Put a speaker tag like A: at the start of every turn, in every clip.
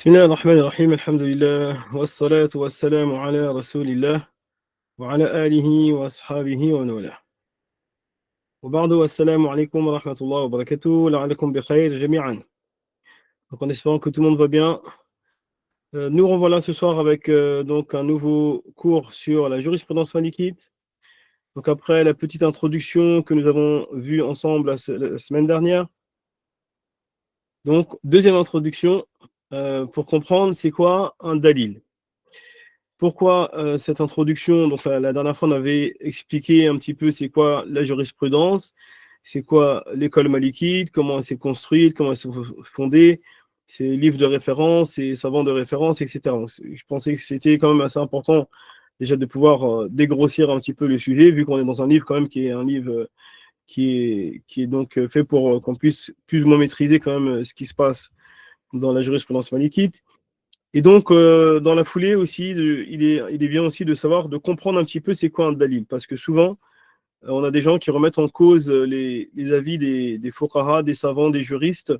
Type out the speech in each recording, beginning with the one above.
A: بسم الله الرحمن الرحيم الحمد لله والصلاة والسلام على رسول الله وعلى آله وأصحابه ومن والاه وبعد والسلام عليكم ورحمة الله وبركاته لعلكم بخير جميعا. Donc en espérant que tout le monde va bien, nous revoilà ce soir avec donc un nouveau cours sur la jurisprudence malikite. Donc après la petite introduction que nous avons vue ensemble la semaine dernière, donc deuxième introduction pour comprendre c'est quoi un dalil. Pourquoi cette introduction? Donc la dernière fois, on avait expliqué un petit peu c'est quoi la jurisprudence, c'est quoi l'école malikite, comment elle s'est construite, comment elle s'est fondée, ses livres de référence, ses savants de référence, etc. Donc, je pensais que c'était quand même assez important déjà de pouvoir dégrossir un petit peu le sujet, vu qu'on est dans un livre quand même qui est un livre qui est donc fait pour qu'on puisse plus ou moins maîtriser quand même ce qui se passe dans la jurisprudence malikite. Et donc, dans la foulée aussi, il est bien aussi de savoir, de comprendre un petit peu c'est quoi un dalil. Parce que souvent, on a des gens qui remettent en cause les avis des fuqaha, des savants, des juristes,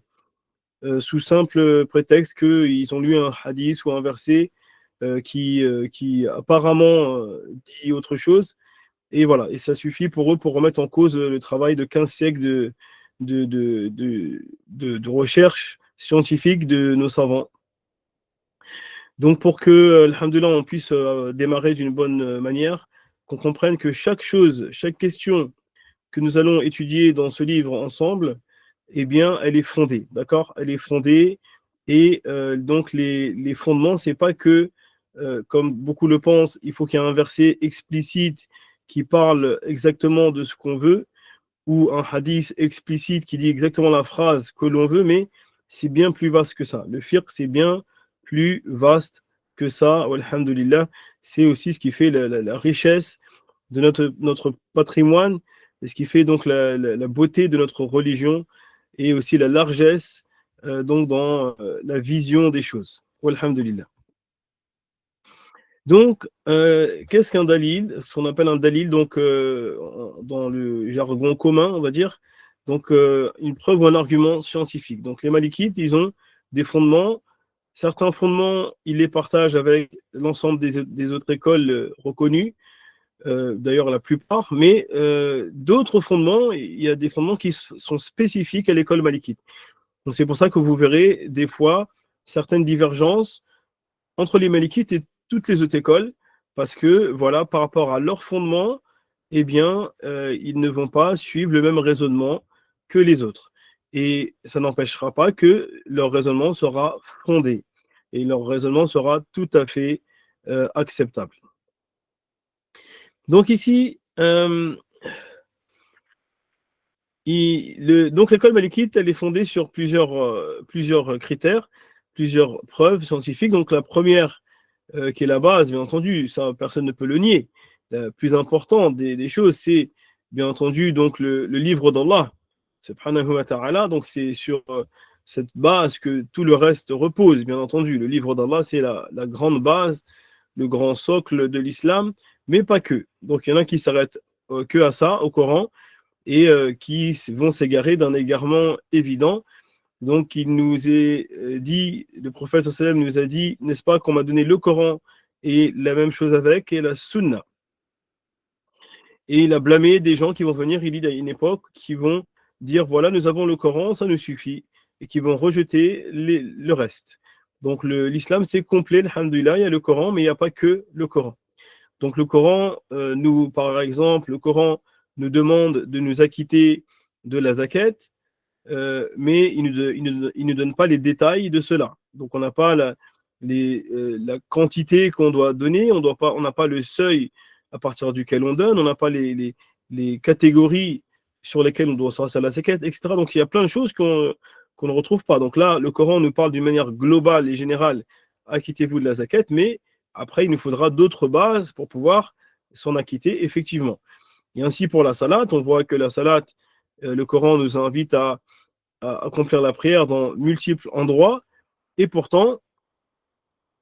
A: sous simple prétexte qu'ils ont lu un hadith ou un verset qui apparemment dit autre chose. Et voilà, et ça suffit pour eux pour remettre en cause le travail de 15 siècles de recherche scientifique de nos savants. Donc pour que, alhamdoulilah, on puisse démarrer d'une bonne manière, qu'on comprenne que chaque chose, chaque question que nous allons étudier dans ce livre ensemble, eh bien, elle est fondée, d'accord? Elle est fondée et donc les fondements, c'est pas que, comme beaucoup le pensent, il faut qu'il y ait un verset explicite qui parle exactement de ce qu'on veut, ou un hadith explicite qui dit exactement la phrase que l'on veut, mais c'est bien plus vaste que ça. Le fiqh, c'est bien plus vaste que ça. Alhamdulillah, c'est aussi ce qui fait la richesse de notre patrimoine, et ce qui fait donc la beauté de notre religion, et aussi la largesse donc dans la vision des choses. Alhamdulillah. Donc, qu'est-ce qu'un dalil? Ce qu'on appelle un dalil, donc, dans le jargon commun, on va dire, donc, une preuve ou un argument scientifique. Donc, les malikites, ils ont des fondements. Certains fondements, ils les partagent avec l'ensemble des autres écoles reconnues, d'ailleurs la plupart, mais d'autres fondements, il y a des fondements qui sont spécifiques à l'école malikite. Donc, c'est pour ça que vous verrez des fois certaines divergences entre les Malikites et toutes les autres écoles, parce que, voilà, par rapport à leur fondement, eh bien, ils ne vont pas suivre le même raisonnement que les autres. Et ça n'empêchera pas que leur raisonnement sera fondé, et leur raisonnement sera tout à fait acceptable. Donc ici, donc l'école malikite, elle est fondée sur plusieurs critères, plusieurs preuves scientifiques. Donc la première, qui est la base, bien entendu, ça personne ne peut le nier. La plus importante des choses, c'est bien entendu donc le livre d'Allah, subhanahu wa ta'ala. Donc c'est sur cette base que tout le reste repose, bien entendu. Le livre d'Allah, c'est la grande base, le grand socle de l'islam, mais pas que. Donc il y en a qui s'arrêtent que à ça, au Coran, et qui vont s'égarer d'un égarement évident. Donc, il nous est dit, le prophète sallam nous a dit, n'est-ce pas, qu'on m'a donné le Coran et la même chose avec, et la Sunna. Et il a blâmé des gens qui vont venir, il dit à une époque, qui vont dire, voilà, nous avons le Coran, ça nous suffit, et qui vont rejeter le reste. Donc, l'islam, c'est complet, alhamdoulilah, il y a le Coran, mais il n'y a pas que le Coran. Donc, le Coran, par exemple, le Coran nous demande de nous acquitter de la zakat, mais il ne donne pas les détails de cela. Donc, on n'a pas la quantité qu'on doit donner, on n'a pas le seuil à partir duquel on donne, on n'a pas les catégories sur lesquelles on doit sortir la zakat, etc. Donc, il y a plein de choses qu'on ne retrouve pas. Donc là, le Coran nous parle d'une manière globale et générale, acquittez-vous de la zakat, mais après, il nous faudra d'autres bases pour pouvoir s'en acquitter effectivement. Et ainsi pour la salat, on voit que la salat, le Coran nous invite à accomplir la prière dans multiples endroits, et pourtant,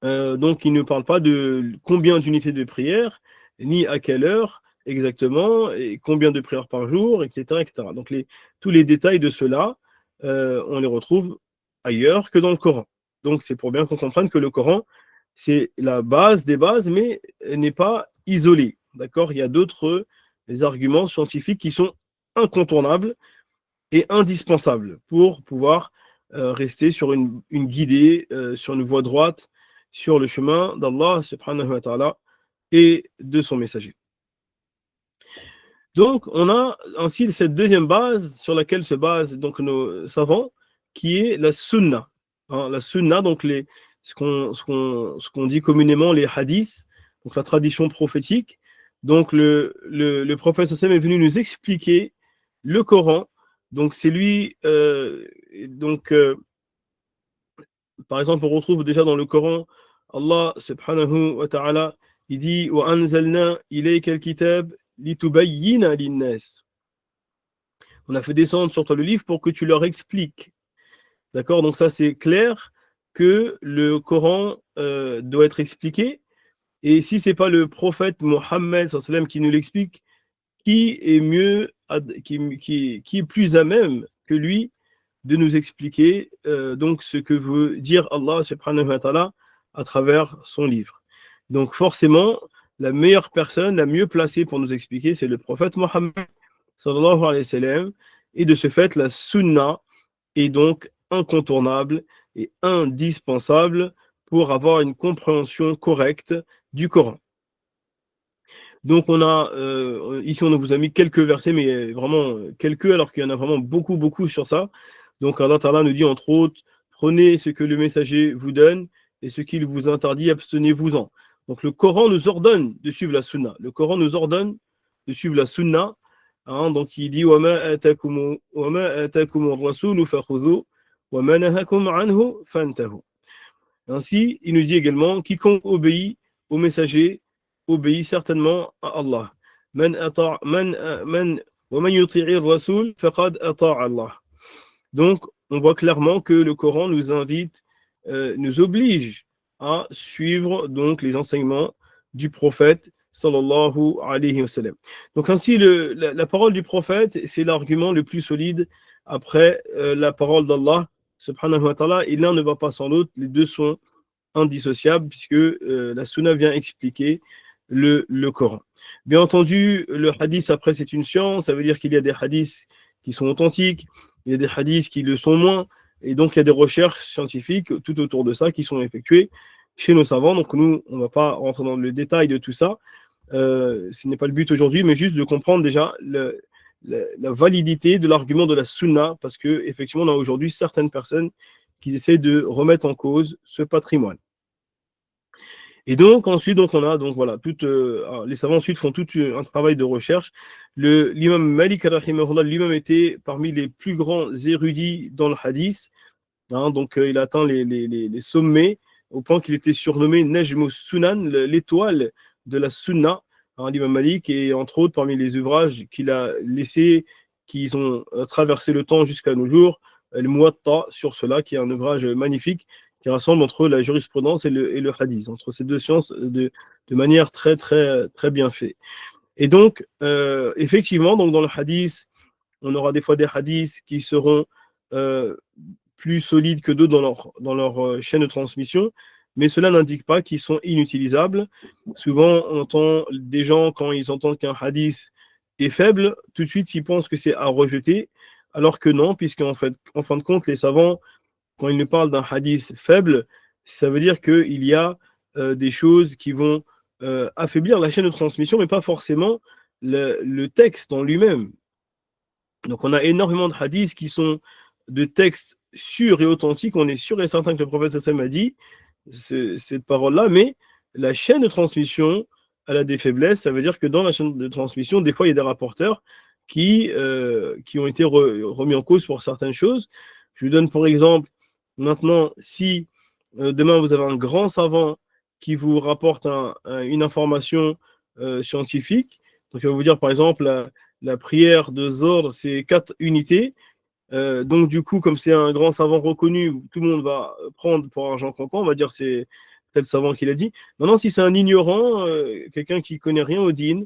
A: donc il ne parle pas de combien d'unités de prière, ni à quelle heure exactement, et combien de prières par jour, etc. etc. Donc tous les détails de cela, on les retrouve ailleurs que dans le Coran. Donc c'est pour bien qu'on comprenne que le Coran, c'est la base des bases, mais n'est pas isolé. D'accord? Il y a d'autres arguments scientifiques qui sont incontournables et indispensables pour pouvoir rester sur une guidée, sur une voie droite, sur le chemin d'Allah subhanahu wa ta'ala et de son messager. Donc, on a ainsi cette deuxième base sur laquelle se basent donc nos savants, qui est la sunna. Hein, la sunna, donc ce qu'on dit communément les hadiths, donc la tradition prophétique. Donc, le prophète sallam est venu nous expliquer le Coran. Donc, c'est lui, par exemple, on retrouve déjà dans le Coran, Allah subhanahu wa ta'ala, il dit wa anzalna ilayka al-kitab litubayyina lin-nas. On a fait descendre sur toi le livre pour que tu leur expliques. D'accord? Donc ça, c'est clair que le Coran doit être expliqué. Et si ce n'est pas le prophète Mohammed sallam qui nous l'explique, qui est mieux, qui est plus à même que lui de nous expliquer donc ce que veut dire Allah subhanahu wa ta'ala à travers son livre. Donc forcément, la meilleure personne, la mieux placée pour nous expliquer, c'est le prophète Mohammed sallallahu alayhi wa sallam. Et de ce fait, la sunna est donc incontournable et indispensable pour avoir une compréhension correcte du Coran. Donc on a, ici on vous a mis quelques versets, mais vraiment quelques, alors qu'il y en a vraiment beaucoup sur ça. Donc Allah Ta'ala nous dit entre autres, prenez ce que le messager vous donne et ce qu'il vous interdit, abstenez-vous-en. Donc le Coran nous ordonne de suivre la sunna. Le Coran nous ordonne de suivre la sunna. Hein, donc il dit وَمَا آتَاكُمُ الرَّسُولُ فَخُذُوهُ وَمَا نَهَاكُمْ عَنْهُ فَانْتَهُوا. Ainsi, il nous dit également, quiconque obéit au messager obéit certainement à Allah. Donc, on voit clairement que le Coran nous invite, nous oblige à suivre donc les enseignements du prophète sallallahu alayhi wa sallam. Donc ainsi, la parole du prophète, c'est l'argument le plus solide après la parole d'Allah subhanahu wa ta'ala, et l'un ne va pas sans l'autre, les deux sont indissociables puisque la sunna vient expliquer le Coran. Bien entendu, le hadith après c'est une science, ça veut dire qu'il y a des hadiths qui sont authentiques, il y a des hadiths qui le sont moins, et donc il y a des recherches scientifiques tout autour de ça qui sont effectuées chez nos savants. Donc nous, on ne va pas rentrer dans le détail de tout ça, ce n'est pas le but aujourd'hui, mais juste de comprendre déjà la validité de l'argument de la sunna, parce que effectivement on a aujourd'hui certaines personnes qui essaient de remettre en cause ce patrimoine. Et donc ensuite, donc on a donc voilà, les savants ensuite font tout un travail de recherche. L'imam Malik rahimahullah lui-même était parmi les plus grands érudits dans le hadith. Hein, donc il a atteint les sommets au point qu'il était surnommé Najm Sunan, l'étoile de la sunna. Hein, l'imam Malik, et entre autres parmi les ouvrages qu'il a laissés, qui ont traversé le temps jusqu'à nos jours, le Muwatta sur cela, qui est un ouvrage magnifique qui rassemble entre la jurisprudence et le hadith, entre ces deux sciences de manière très bien faite. Et donc, effectivement, donc dans le hadith, on aura des fois des hadiths qui seront plus solides que d'autres dans leur chaîne de transmission, mais cela n'indique pas qu'ils sont inutilisables. Souvent, on entend des gens, quand ils entendent qu'un hadith est faible, tout de suite, ils pensent que c'est à rejeter, alors que non, puisqu'en fait, en fin de compte, les savants, quand ils nous parlent d'un hadith faible, ça veut dire qu'il y a des choses qui vont affaiblir la chaîne de transmission, mais pas forcément le texte en lui-même. Donc on a énormément de hadiths qui sont de textes sûrs et authentiques, on est sûr et certain que le prophète sallam a dit cette parole-là, mais la chaîne de transmission, elle a des faiblesses. Ça veut dire que dans la chaîne de transmission, des fois, il y a des rapporteurs qui ont été remis en cause pour certaines choses. Je vous donne pour exemple, maintenant, si demain vous avez un grand savant qui vous rapporte une information scientifique, donc il va vous dire par exemple la prière de Zohr, c'est 4 unités. Donc du coup, comme c'est un grand savant reconnu, tout le monde va prendre pour argent comptant, on va dire c'est tel savant qui l'a dit. Maintenant, si c'est un ignorant, quelqu'un qui connaît rien au dîn,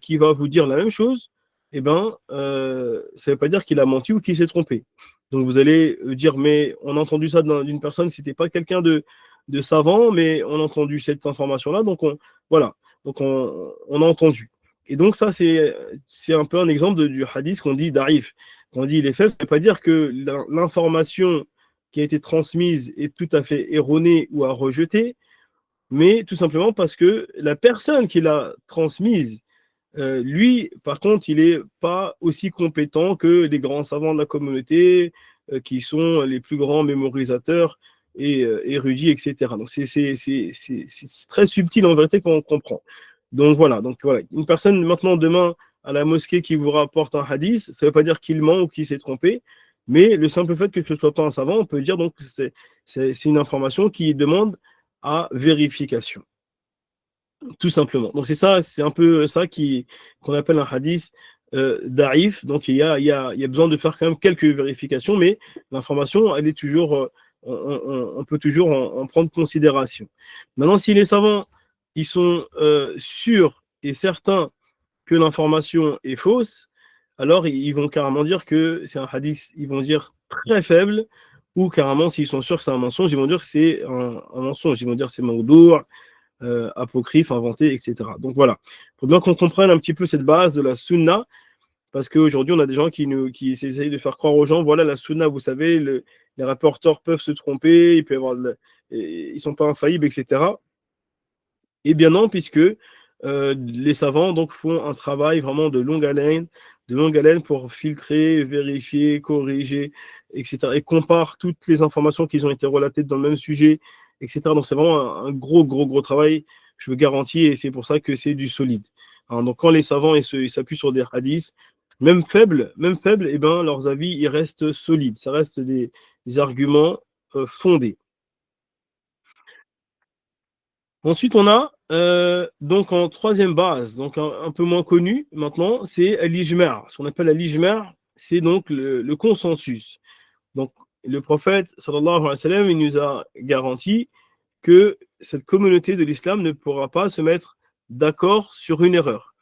A: qui va vous dire la même chose, eh ben, ça ne veut pas dire qu'il a menti ou qu'il s'est trompé. Donc vous allez dire, mais on a entendu ça d'une personne, c'était pas quelqu'un de savant, mais on a entendu cette information-là, donc voilà, donc on a entendu. Et donc ça, c'est un peu un exemple du hadith qu'on dit d'arif. Quand on dit il est faible, ça ne veut pas dire que l'information qui a été transmise est tout à fait erronée ou à rejeter, mais tout simplement parce que la personne qui l'a transmise, lui, par contre, il n'est pas aussi compétent que les grands savants de la communauté, qui sont les plus grands mémorisateurs et érudits, etc. Donc, c'est très subtil en vérité qu'on comprend. Donc voilà, une personne maintenant demain à la mosquée qui vous rapporte un hadith, ça ne veut pas dire qu'il ment ou qu'il s'est trompé, mais le simple fait que ce ne soit pas un savant, on peut dire donc que c'est une information qui demande à vérification. Tout simplement. Donc c'est ça, c'est un peu ça qu'on appelle un hadith d'arif. Donc il y a besoin de faire quand même quelques vérifications, mais l'information, elle est toujours, on peut toujours en prendre considération. Maintenant, si les savants, ils sont sûrs et certains que l'information est fausse, alors ils vont carrément dire que c'est un hadith, ils vont dire très faible, ou carrément, s'ils sont sûrs que c'est un mensonge, ils vont dire que c'est un mensonge, ils vont dire que c'est maudou', apocryphe, inventé, etc. Donc voilà, il faut bien qu'on comprenne un petit peu cette base de la sunna, parce qu'aujourd'hui, on a des gens qui essayent de faire croire aux gens, voilà la sunna, vous savez, les rapporteurs peuvent se tromper, ils ne sont pas infaillibles, etc. Eh bien non, puisque les savants donc, font un travail vraiment de longue haleine pour filtrer, vérifier, corriger, etc. Et comparent toutes les informations qui ont été relatées dans le même sujet, etc. Donc c'est vraiment un gros travail, je veux garantir, et c'est pour ça que c'est du solide. Hein, donc quand les savants ils s'appuient sur des hadiths, même faibles, eh ben, leurs avis ils restent solides, ça reste des arguments fondés. Ensuite, on a donc en troisième base, donc un peu moins connu maintenant, c'est l'ijma'. Ce qu'on appelle l'ijma', c'est donc le consensus. Donc, le prophète, sallallahu alayhi wa sallam, il nous a garanti que cette communauté de l'islam ne pourra pas se mettre d'accord sur une erreur.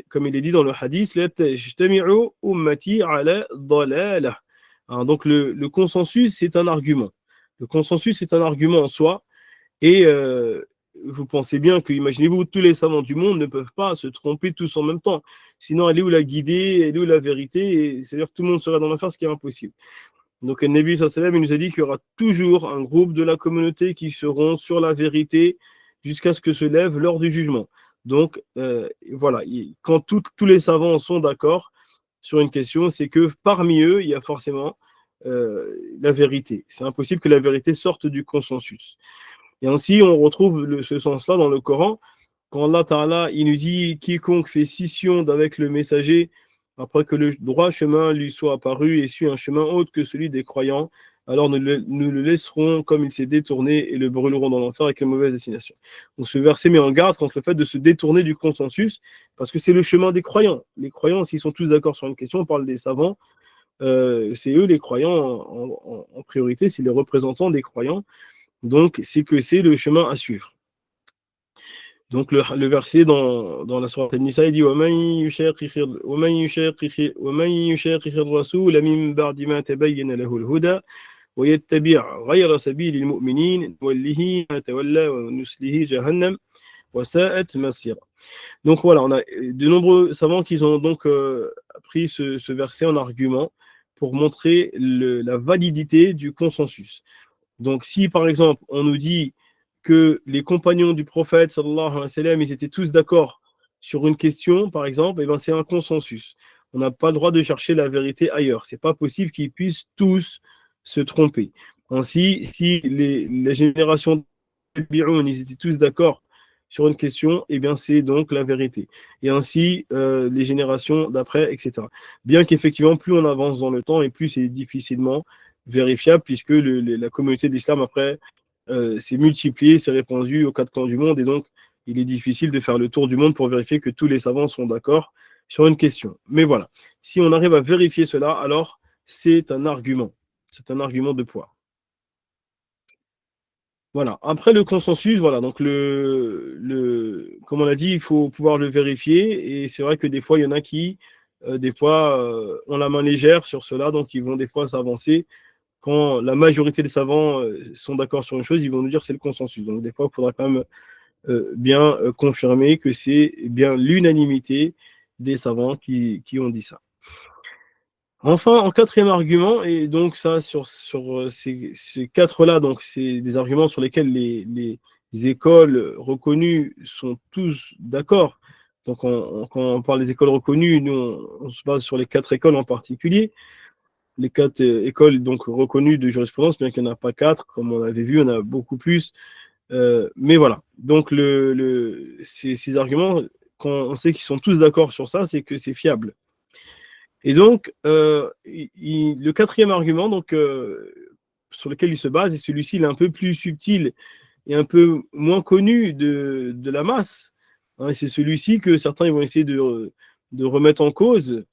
A: Comme il est dit dans le hadith, la tajtami'u ummati ala dalalah. Hein, donc, le consensus, c'est un argument. Le consensus, c'est un argument en soi. Et vous pensez bien que, imaginez-vous, tous les savants du monde ne peuvent pas se tromper tous en même temps. Sinon, elle est où la guidée, elle est où la vérité, c'est-à-dire que tout le monde serait dans l'affaire, ce qui est impossible. Donc, le Nabi sallallahu alayhi wa sallam, il nous a dit qu'il y aura toujours un groupe de la communauté qui seront sur la vérité jusqu'à ce que se lève l'heure du jugement. Donc, voilà, quand tous les savants sont d'accord sur une question, c'est que parmi eux, il y a forcément la vérité. C'est impossible que la vérité sorte du consensus. Et ainsi, on retrouve ce sens-là dans le Coran, quand Allah Ta'ala, il nous dit quiconque fait scission d'avec le messager, après que le droit chemin lui soit apparu et suit un chemin autre que celui des croyants, alors nous le laisserons comme il s'est détourné et le brûlerons dans l'enfer avec les mauvaises destinations. Donc ce verset met en garde contre le fait de se détourner du consensus, parce que c'est le chemin des croyants. Les croyants, s'ils sont tous d'accord sur une question, on parle des savants, c'est eux les croyants en priorité, c'est les représentants des croyants. Donc, c'est que c'est le chemin à suivre. Donc, le verset dans la sourate An-Nisa, il dit وَمَنْ يُشَاقِقِ الرَّسُولَ مِنْ بَعْدِ مَا تَبَيَّنَ لَهُ الْهُدَى وَيَتَّبِعْ غَيْرَ سَبِيلِ الْمُؤْمِنِينَ نُوَلِّهِ مَا تَوَلَّى وَنُصْلِهِ جَهَنَّمَ وَسَاءَتْ مَصِيرًا. Donc voilà, on a de nombreux savants qui ont donc pris ce verset en argument pour montrer la validité du consensus. Donc, si par exemple, on nous dit que les compagnons du prophète, sallallahu alayhi wa sallam, ils étaient tous d'accord sur une question, par exemple, eh ben, c'est un consensus. On n'a pas le droit de chercher la vérité ailleurs. C'est pas possible qu'ils puissent tous se tromper. Ainsi, si les générations ils étaient tous d'accord sur une question, eh bien, c'est donc la vérité. Et ainsi, les générations d'après, etc. Bien qu'effectivement, plus on avance dans le temps et plus c'est difficilement vérifiable, puisque la communauté d'islam, après, s'est multipliée, s'est répandue aux quatre coins du monde, et donc, il est difficile de faire le tour du monde pour vérifier que tous les savants sont d'accord sur une question. Mais voilà, si on arrive à vérifier cela, alors c'est un argument. C'est un argument de poids. Voilà. Après le consensus, voilà. Donc comme on l'a dit, il faut pouvoir le vérifier. Et c'est vrai que des fois, il y en a qui des fois, ont la main légère sur cela, donc ils vont des fois s'avancer. Quand la majorité des savants sont d'accord sur une chose, ils vont nous dire que c'est le consensus. Donc des fois, il faudra quand même bien confirmer que c'est bien l'unanimité des savants qui ont dit ça. Enfin, en quatrième argument, et donc ça, sur ces quatre-là, donc c'est des arguments sur lesquels les écoles reconnues sont tous d'accord. Donc, quand on parle des écoles reconnues, nous, on se base sur les quatre écoles en particulier. Les quatre écoles donc reconnues de jurisprudence, bien qu'il n'y en a pas quatre, comme on avait vu, on a beaucoup plus. Mais voilà. Donc, ces arguments, quand on sait qu'ils sont tous d'accord sur ça, c'est que c'est fiable. Et donc, le quatrième argument donc, sur lequel il se base, et celui-ci il est un peu plus subtil et un peu moins connu de la masse. Hein, c'est celui-ci que certains ils vont essayer de remettre en cause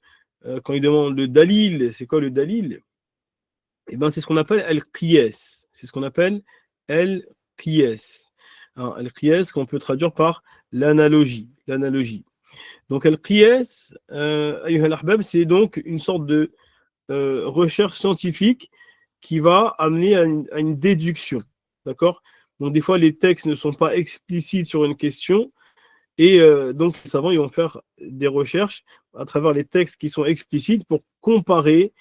A: quand ils demandent le dalil. C'est quoi le dalil? Eh ben, c'est ce qu'on appelle al-qiyas. C'est ce qu'on appelle al-qiyas. Al-qiyas qu'on peut traduire par l'analogie. L'analogie. Donc, al-qiyas, ayyuha al-ahbab, c'est donc une sorte de recherche scientifique qui va amener à une déduction. D'accord? Donc, des fois, les textes ne sont pas explicites sur une question. Et donc, les savants ils vont faire des recherches à travers les textes qui sont explicites pour comparer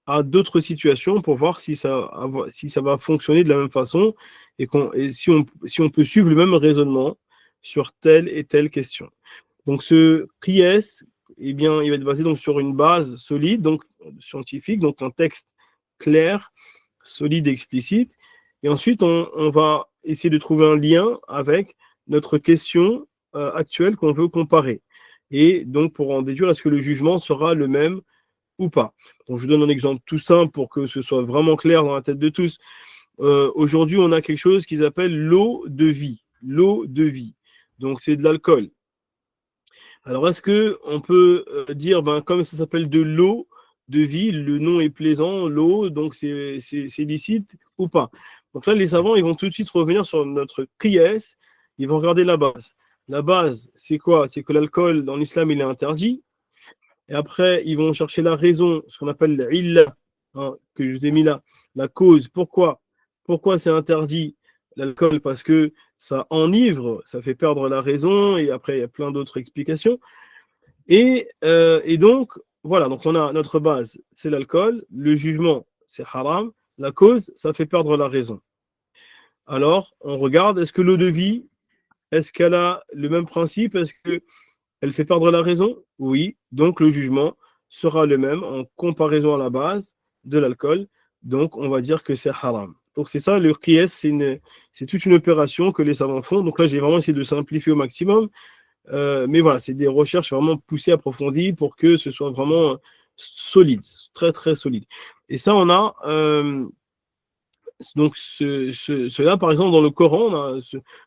A: à d'autres situations pour voir si ça va fonctionner de la même façon et si on peut suivre le même raisonnement sur telle et telle question. Donc, ce qiyas, eh bien, il va être basé donc, sur une base solide, donc scientifique, donc un texte clair, solide et explicite. Et ensuite, on va essayer de trouver un lien avec notre question actuelle qu'on veut comparer. Et donc, pour en déduire, est-ce que le jugement sera le même ou pas? Donc, je vous donne un exemple tout simple pour que ce soit vraiment clair dans la tête de tous. Aujourd'hui, on a quelque chose qu'ils appellent l'eau de vie. L'eau de vie. Donc, c'est de l'alcool. Alors, est-ce qu'on peut dire, comme ça s'appelle de l'eau de vie, le nom est plaisant, l'eau, donc c'est licite ou pas? Donc là, les savants, ils vont tout de suite revenir sur notre qiyas, ils vont regarder la base. La base, c'est quoi? C'est que l'alcool, dans l'islam, il est interdit. Et après, ils vont chercher la raison, ce qu'on appelle l'illa, que je vous ai mis là, la cause. Pourquoi c'est interdit l'alcool? Parce que ça enivre, ça fait perdre la raison, et après, il y a plein d'autres explications. Et donc, voilà, donc on a notre base, c'est l'alcool, le jugement, c'est haram, la cause, ça fait perdre la raison. Alors, on regarde, est-ce que l'eau de vie, est-ce qu'elle a le même principe? Est-ce qu'elle fait perdre la raison? Oui, donc le jugement sera le même en comparaison à la base de l'alcool, donc on va dire que c'est haram. Donc c'est ça, le qiyas, c'est toute une opération que les savants font. Donc là, j'ai vraiment essayé de simplifier au maximum. Mais voilà, c'est des recherches vraiment poussées, approfondies pour que ce soit vraiment solide, très très solide. Et ça, on a donc cela, par exemple, dans le Coran,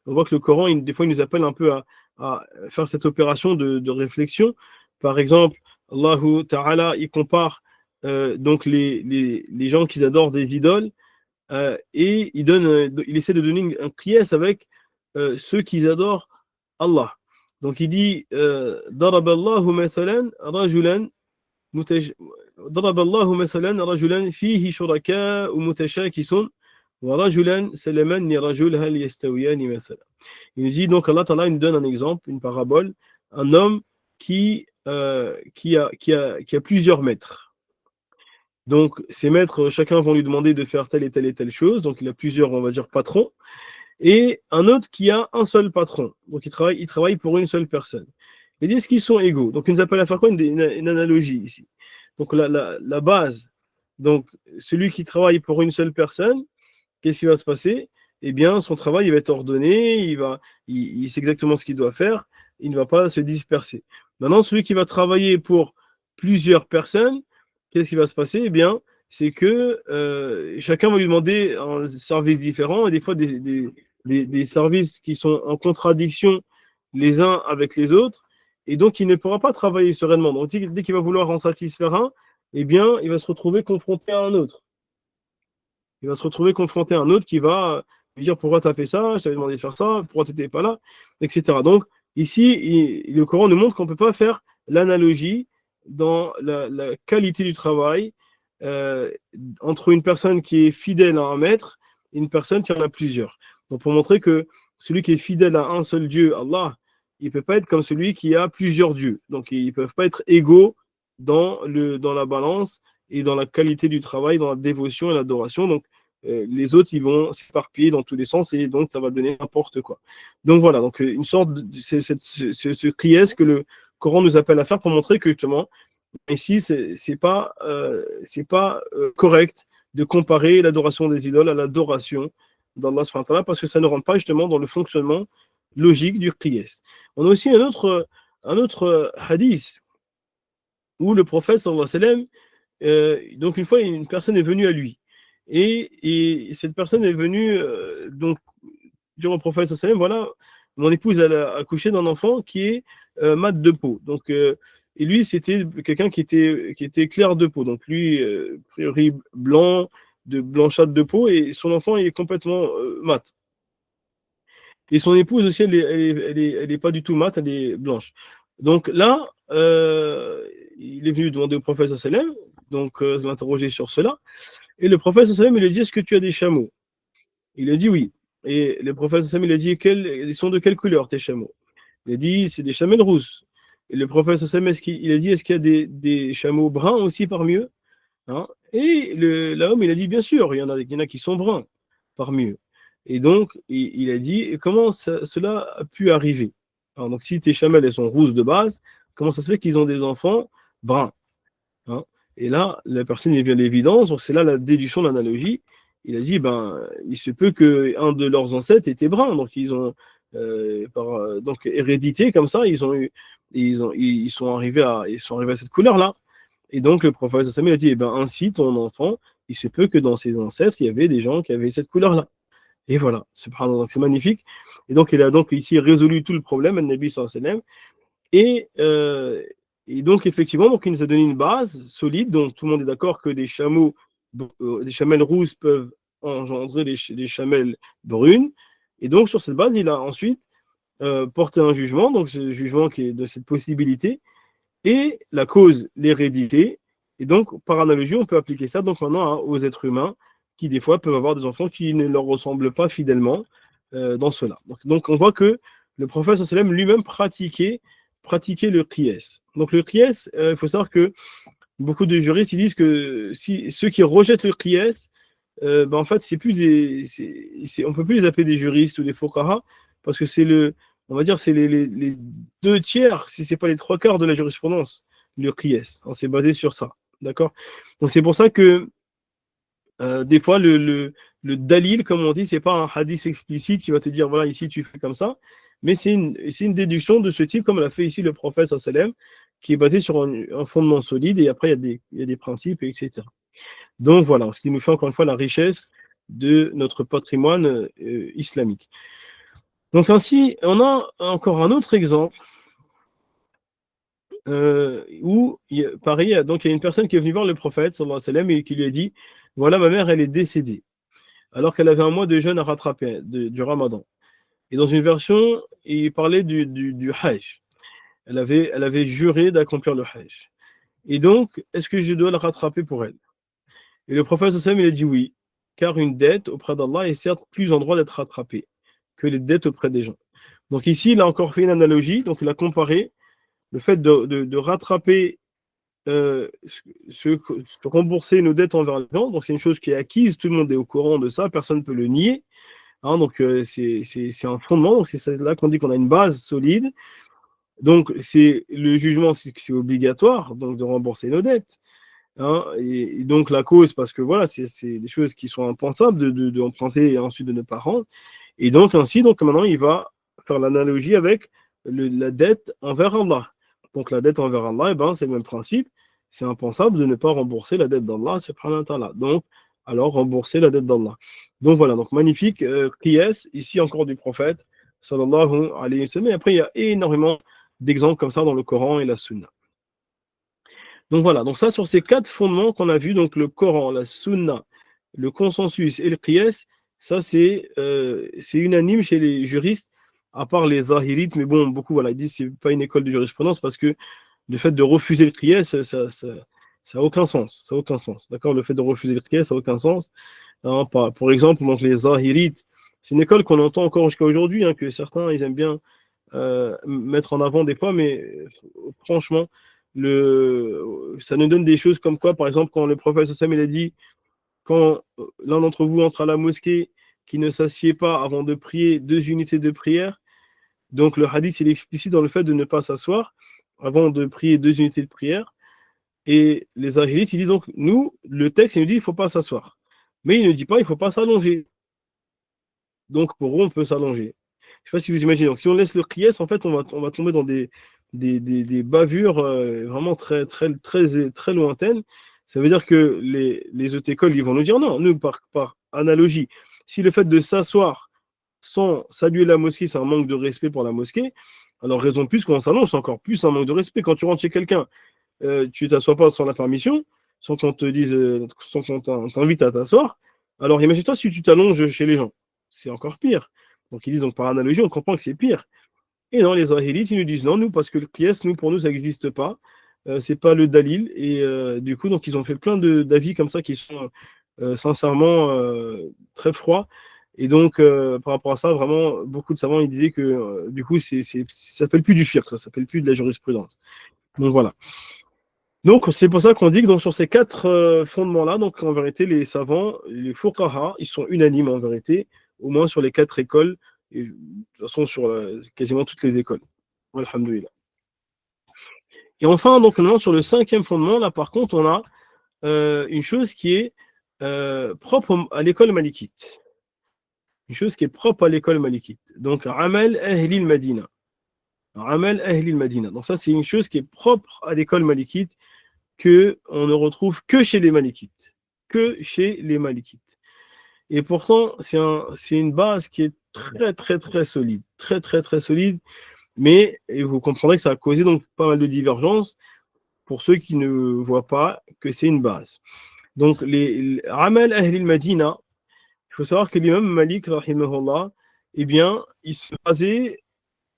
A: on voit que le Coran, des fois, il nous appelle un peu à faire cette opération de réflexion. Par exemple, Allah Ta'ala, il compare donc les gens qui adorent des idoles et il essaie de donner un qiyas avec ceux qui adorent Allah. Donc il dit ضرب الله مثلا رجلا ضرب الله مثلا رجلا فيه شركاء متشاكسون ورجلا سلما لرجل هل يستويان مثلا. Il nous dit donc Allah Ta'ala nous donne un exemple, une parabole, un homme qui a plusieurs maîtres. Donc ces maîtres, chacun vont lui demander de faire telle et telle chose. Donc il a plusieurs, on va dire, patrons. Et un autre qui a un seul patron. Donc il travaille pour une seule personne. Ils disent qu'ils sont égaux. Donc il nous appelle à faire quoi? Une analogie ici. Donc la base, donc celui qui travaille pour une seule personne, qu'est-ce qui va se passer? Eh bien, son travail il va être ordonné, il sait exactement ce qu'il doit faire, il ne va pas se disperser. Maintenant, celui qui va travailler pour plusieurs personnes, qu'est-ce qui va se passer? Eh bien, c'est que chacun va lui demander un service différent et des fois des services qui sont en contradiction les uns avec les autres. Et donc, il ne pourra pas travailler sereinement. Donc, dès qu'il va vouloir en satisfaire un, eh bien, il va se retrouver confronté à un autre. Il va se retrouver confronté à un autre qui va lui dire pourquoi tu as fait ça, je t'avais demandé de faire ça, pourquoi tu n'étais pas là, etc. Donc, ici, le Coran nous montre qu'on ne peut pas faire l'analogie dans la qualité du travail euh, entre une personne qui est fidèle à un maître et une personne qui en a plusieurs. Donc, pour montrer que celui qui est fidèle à un seul Dieu, Allah, il ne peut pas être comme celui qui a plusieurs dieux. Donc, ils ne peuvent pas être égaux dans la balance et dans la qualité du travail, dans la dévotion et l'adoration. Donc, les autres, ils vont s'éparpiller dans tous les sens et donc ça va donner n'importe quoi. Donc voilà, donc une sorte de ce priesse que le Coran nous appelle à faire pour montrer que justement, ici, c'est pas correct de comparer l'adoration des idoles à l'adoration d'Allah subhanahu wa ta'ala parce que ça ne rentre pas justement dans le fonctionnement logique du priesse. On a aussi un autre hadith où le prophète sallallahu alayhi wa sallam, donc une fois une personne est venue à lui et cette personne est venue donc dire au prophète sallallahu alayhi wa sallam, voilà, mon épouse elle a accouché d'un enfant qui est mat de peau. Donc et lui c'était quelqu'un qui était clair de peau. Donc lui a priori blanc, de blanchâtre de peau et son enfant est complètement mat. Et son épouse aussi elle est pas du tout mat, elle est blanche. Donc là il est venu demander au prophète sallallahu alayhi wa sallam, donc l'interroger sur cela. Et le prophète sallallahu alayhi wa sallam il lui dit, est-ce que tu as des chameaux? Il a dit oui. Et le prophète sallallahu alayhi wa sallam il a dit, ils sont de quelle couleur tes chameaux? Il a dit, c'est des chameaux rousses. Et le prophète sallallahu alayhi wa sallam il a dit, est-ce qu'il y a des chameaux bruns aussi parmi eux? Hein? Et l'homme il a dit, bien sûr, il y en a qui sont bruns parmi eux. Et donc il a dit, et comment cela a pu arriver? Alors, donc si tes chameaux elles sont rousses de base, comment ça se fait qu'ils ont des enfants bruns? Hein. Et là, la personne est bien l'évidence, donc c'est là la déduction de l'analogie. Il a dit, ben, il se peut qu'un de leurs ancêtres était brun, donc ils ont, donc hérédité comme ça, ils sont arrivés à cette couleur-là. Et donc le prophète Samuel a dit, eh ben, ainsi ton enfant, il se peut que dans ses ancêtres, il y avait des gens qui avaient cette couleur-là. Et voilà, donc c'est magnifique. Et donc il a donc ici résolu tout le problème, Al-Nabi sallallahu alayhi wa sallam. Et, euh, et donc, effectivement, donc, il nous a donné une base solide. Donc, tout le monde est d'accord que des chamelles rousses peuvent engendrer des chamelles brunes. Et donc, sur cette base, il a ensuite porté un jugement. Donc, ce jugement qui est de cette possibilité. Et la cause, l'hérédité. Et donc, par analogie, on peut appliquer ça donc maintenant aux êtres humains qui, des fois, peuvent avoir des enfants qui ne leur ressemblent pas fidèlement dans cela. Donc, on voit que le prophète sallam lui-même pratiquer le qiyas. Donc le qiyas, il faut savoir que beaucoup de juristes ils disent que si ceux qui rejettent le qiyas, ben en fait c'est plus on peut plus les appeler des juristes ou des fuqaha parce que on va dire c'est les deux tiers, si c'est pas les trois quarts de la jurisprudence, le qiyas. On s'est basé sur ça, d'accord. Donc c'est pour ça que des fois le dalil, comme on dit, c'est pas un hadith explicite qui va te dire voilà ici tu fais comme ça, mais c'est une déduction de ce type, comme l'a fait ici le prophète sallam, qui est basé sur un fondement solide, et après il y a des principes, etc. Donc voilà, ce qui nous fait encore une fois la richesse de notre patrimoine islamique. Donc ainsi, on a encore un autre exemple où, pareil, donc il y a une personne qui est venue voir le prophète sallallahu alayhi wa sallam, et qui lui a dit, voilà, ma mère, elle est décédée, alors qu'elle avait un mois de jeûne à rattraper du ramadan. Et dans une version, il parlait du hajj. Elle avait juré d'accomplir le hajj. Et donc, est-ce que je dois le rattraper pour elle? Et le prophète sallam, il a dit oui, car une dette auprès d'Allah est certes plus en droit d'être rattrapée que les dettes auprès des gens. Donc ici, il a encore fait une analogie, donc il a comparé le fait de rattraper, rembourser nos dettes envers les gens, donc c'est une chose qui est acquise, tout le monde est au courant de ça, personne ne peut le nier. Hein, donc c'est un fondement, donc c'est là qu'on dit qu'on a une base solide. Donc c'est le jugement, c'est obligatoire donc de rembourser nos dettes. Hein, et donc la cause, parce que voilà, c'est des choses qui sont impensables de emprunter et ensuite de ne pas rendre. Et donc ainsi, donc maintenant il va faire l'analogie avec la dette envers Allah. Donc la dette envers Allah, eh ben, c'est le même principe. C'est impensable de ne pas rembourser la dette d'Allah, subhanahu wa ta'ala. Donc, alors rembourser la dette d'Allah. Donc voilà, donc magnifique qiyas, ici encore du prophète, sallallahu alayhi wa sallam. Et après, il y a énormément d'exemples comme ça dans le Coran et la Sunna. Donc voilà, donc ça sur ces quatre fondements qu'on a vus, donc le Coran, la Sunna, le consensus et le qiyas, ça c'est unanime chez les juristes, à part les zahirites, mais bon, beaucoup voilà, ils disent que c'est pas une école de jurisprudence parce que le fait de refuser le qiyas, ça n'a aucun sens. Ça a aucun sens. D'accord? Le fait de refuser le qiyas, ça n'a aucun sens. Hein, pour exemple, donc les Zahirites, c'est une école qu'on entend encore jusqu'à aujourd'hui, hein, que certains ils aiment bien mettre en avant des fois, mais franchement, ça nous donne des choses comme quoi, par exemple, quand le prophète Sassam il a dit, quand l'un d'entre vous entre à la mosquée, qui ne s'assied pas avant de prier 2 unités de prière, donc le hadith il est explicite dans le fait de ne pas s'asseoir avant de prier 2 unités de prière. Et les Ahilites, ils disent donc, nous, le texte, il nous dit, il ne faut pas s'asseoir. Mais il ne dit pas, il ne faut pas s'allonger. Donc, pour eux, on peut s'allonger. Je ne sais pas si vous imaginez. Donc, si on laisse le qiyas, en fait, on va tomber dans des bavures vraiment très, très, très, très lointaines. Ça veut dire que les autres écoles, ils vont nous dire non. Nous, par analogie, si le fait de s'asseoir sans saluer la mosquée, c'est un manque de respect pour la mosquée, alors raison de plus qu'on s'allonge, c'est encore plus un manque de respect. Quand tu rentres chez quelqu'un, tu t'assois pas sans la permission, sans qu'on te dise, sans qu'on t'invite à t'asseoir. Alors imagine-toi si tu t'allonges chez les gens, c'est encore pire. Donc ils disent donc par analogie, on comprend que c'est pire. Et non, les Zahirites, ils nous disent non, nous parce que le qiyas, nous pour nous ça n'existe pas, c'est pas le dalil. Et du coup donc ils ont fait plein d'avis comme ça qui sont sincèrement très froids. Et donc par rapport à ça, vraiment beaucoup de savants ils disaient que du coup ça s'appelle plus du fiqh, ça s'appelle plus de la jurisprudence. Donc voilà. Donc, c'est pour ça qu'on dit que donc, sur ces 4 fondements-là, donc en vérité, les savants, les fuqaha, ils sont unanimes en vérité, au moins sur les 4 écoles, et de toute façon sur quasiment toutes les écoles. Alhamdoulilah. Et enfin, donc maintenant, sur le 5e fondement, là par contre, on a une chose qui est propre à l'école malikite. Une chose qui est propre à l'école malikite. Donc, Amal Ahlil Madina. Amal Ahlil Madina. Donc, ça, c'est une chose qui est propre à l'école malikite, qu'on ne retrouve que chez les Malikites. Que chez les Malikites. Et pourtant, c'est une base qui est très, très, très solide. Très, très, très solide. Mais et vous comprendrez que ça a causé donc pas mal de divergences pour ceux qui ne voient pas que c'est une base. Donc, les Amal Ahlil Madina, il faut savoir que l'imam Malik, rahimahullah, eh bien, il se basait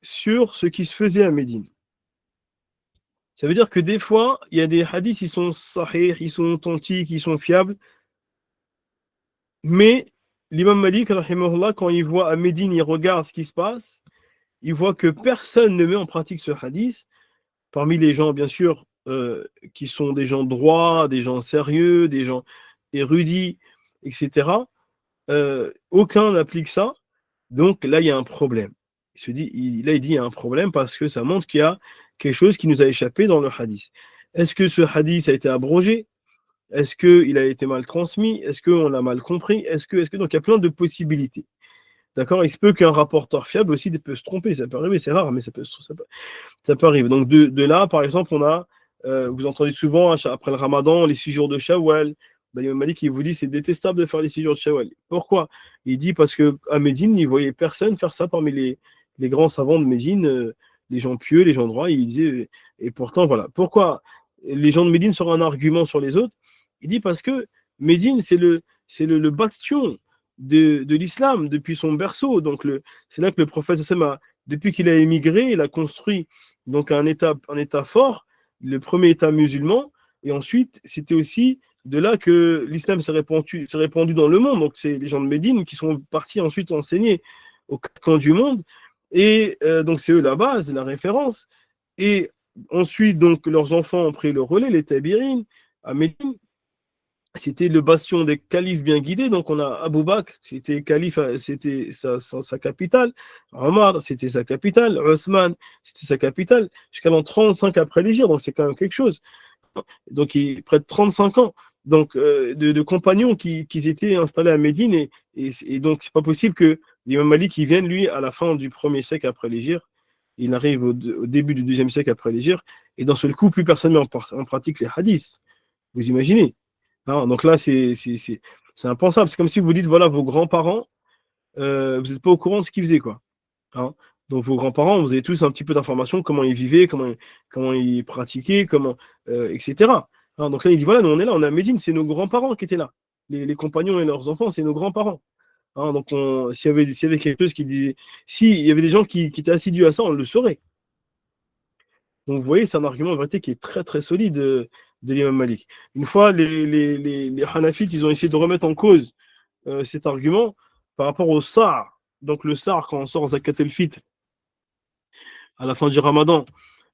A: sur ce qui se faisait à Médine. Ça veut dire que des fois, il y a des hadiths, ils sont sahih, ils sont authentiques, ils sont fiables, mais l'imam Malik, rahimahullah, quand il voit à Médine, il regarde ce qui se passe, il voit que personne ne met en pratique ce hadith, parmi les gens, bien sûr, qui sont des gens droits, des gens sérieux, des gens érudits, etc. Aucun n'applique ça, donc là, il y a un problème. Il dit, il y a un problème parce que ça montre qu'il y a quelque chose qui nous a échappé dans le hadith. Est-ce que ce hadith a été abrogé? Est-ce qu'il a été mal transmis? Est-ce qu'on l'a mal compris? Donc il y a plein de possibilités. D'accord? Il se peut qu'un rapporteur fiable aussi peut se tromper. Ça peut arriver, c'est rare, mais ça peut arriver. Donc de là, par exemple, on a, vous entendez souvent après le ramadan, les 6 jours de Shawwal. L'imam Malik, il vous dit c'est détestable de faire les 6 jours de Shawwal. Pourquoi? Il dit parce qu'à Médine, il ne voyait personne faire ça parmi les grands savants de Médine, les gens pieux, les gens droits. Il disait, et pourtant, voilà. Pourquoi les gens de Médine seront un argument sur les autres? Il dit parce que Médine, c'est le bastion de l'islam depuis son berceau. Donc c'est là que le prophète, depuis qu'il a émigré, il a construit donc un état fort, le premier état musulman. Et ensuite, c'était aussi de là que l'islam s'est répandu dans le monde. Donc c'est les gens de Médine qui sont partis ensuite enseigner aux 4 coins du monde. Et donc c'est eux la base, la référence. Et ensuite, donc leurs enfants ont pris le relais, les Tabirines, à Médine. C'était le bastion des califes bien guidés. Donc, on a Abu Bakr, c'était calife, c'était sa capitale. Omar, c'était sa capitale. Othman, c'était sa capitale. Jusqu'à l'an 35 après l'Hégire. Donc, c'est quand même quelque chose. Donc, près de 35 ans. Donc, de compagnons qui étaient installés à Médine. Et donc, c'est pas possible que l'imam Malik qui vienne, lui, à la fin du 1er siècle après l'Hégire. Il arrive au début du 2e siècle après l'Hégire. Et dans ce coup, plus personne ne met en pratique les hadiths. Vous imaginez? Non, donc là, c'est impensable. C'est comme si vous dites, voilà, vos grands-parents, vous n'êtes pas au courant de ce qu'ils faisaient, quoi. Hein. Donc vos grands-parents, vous avez tous un petit peu d'informations, comment ils vivaient, comment ils pratiquaient, etc. Hein, donc là, il dit, voilà, nous on est là, on est à Médine, c'est nos grands-parents qui étaient là. Les compagnons et leurs enfants, c'est nos grands-parents. Hein, donc s'il y avait quelque chose qui disait, s'il y avait des gens qui étaient assidus à ça, on le saurait. Donc vous voyez, c'est un argument en vérité qui est très très solide de l'imam Malik. Une fois, les Hanafites, ils ont essayé de remettre en cause cet argument par rapport au sar. Donc le sar, quand on sort zakat el-fitr à la fin du ramadan,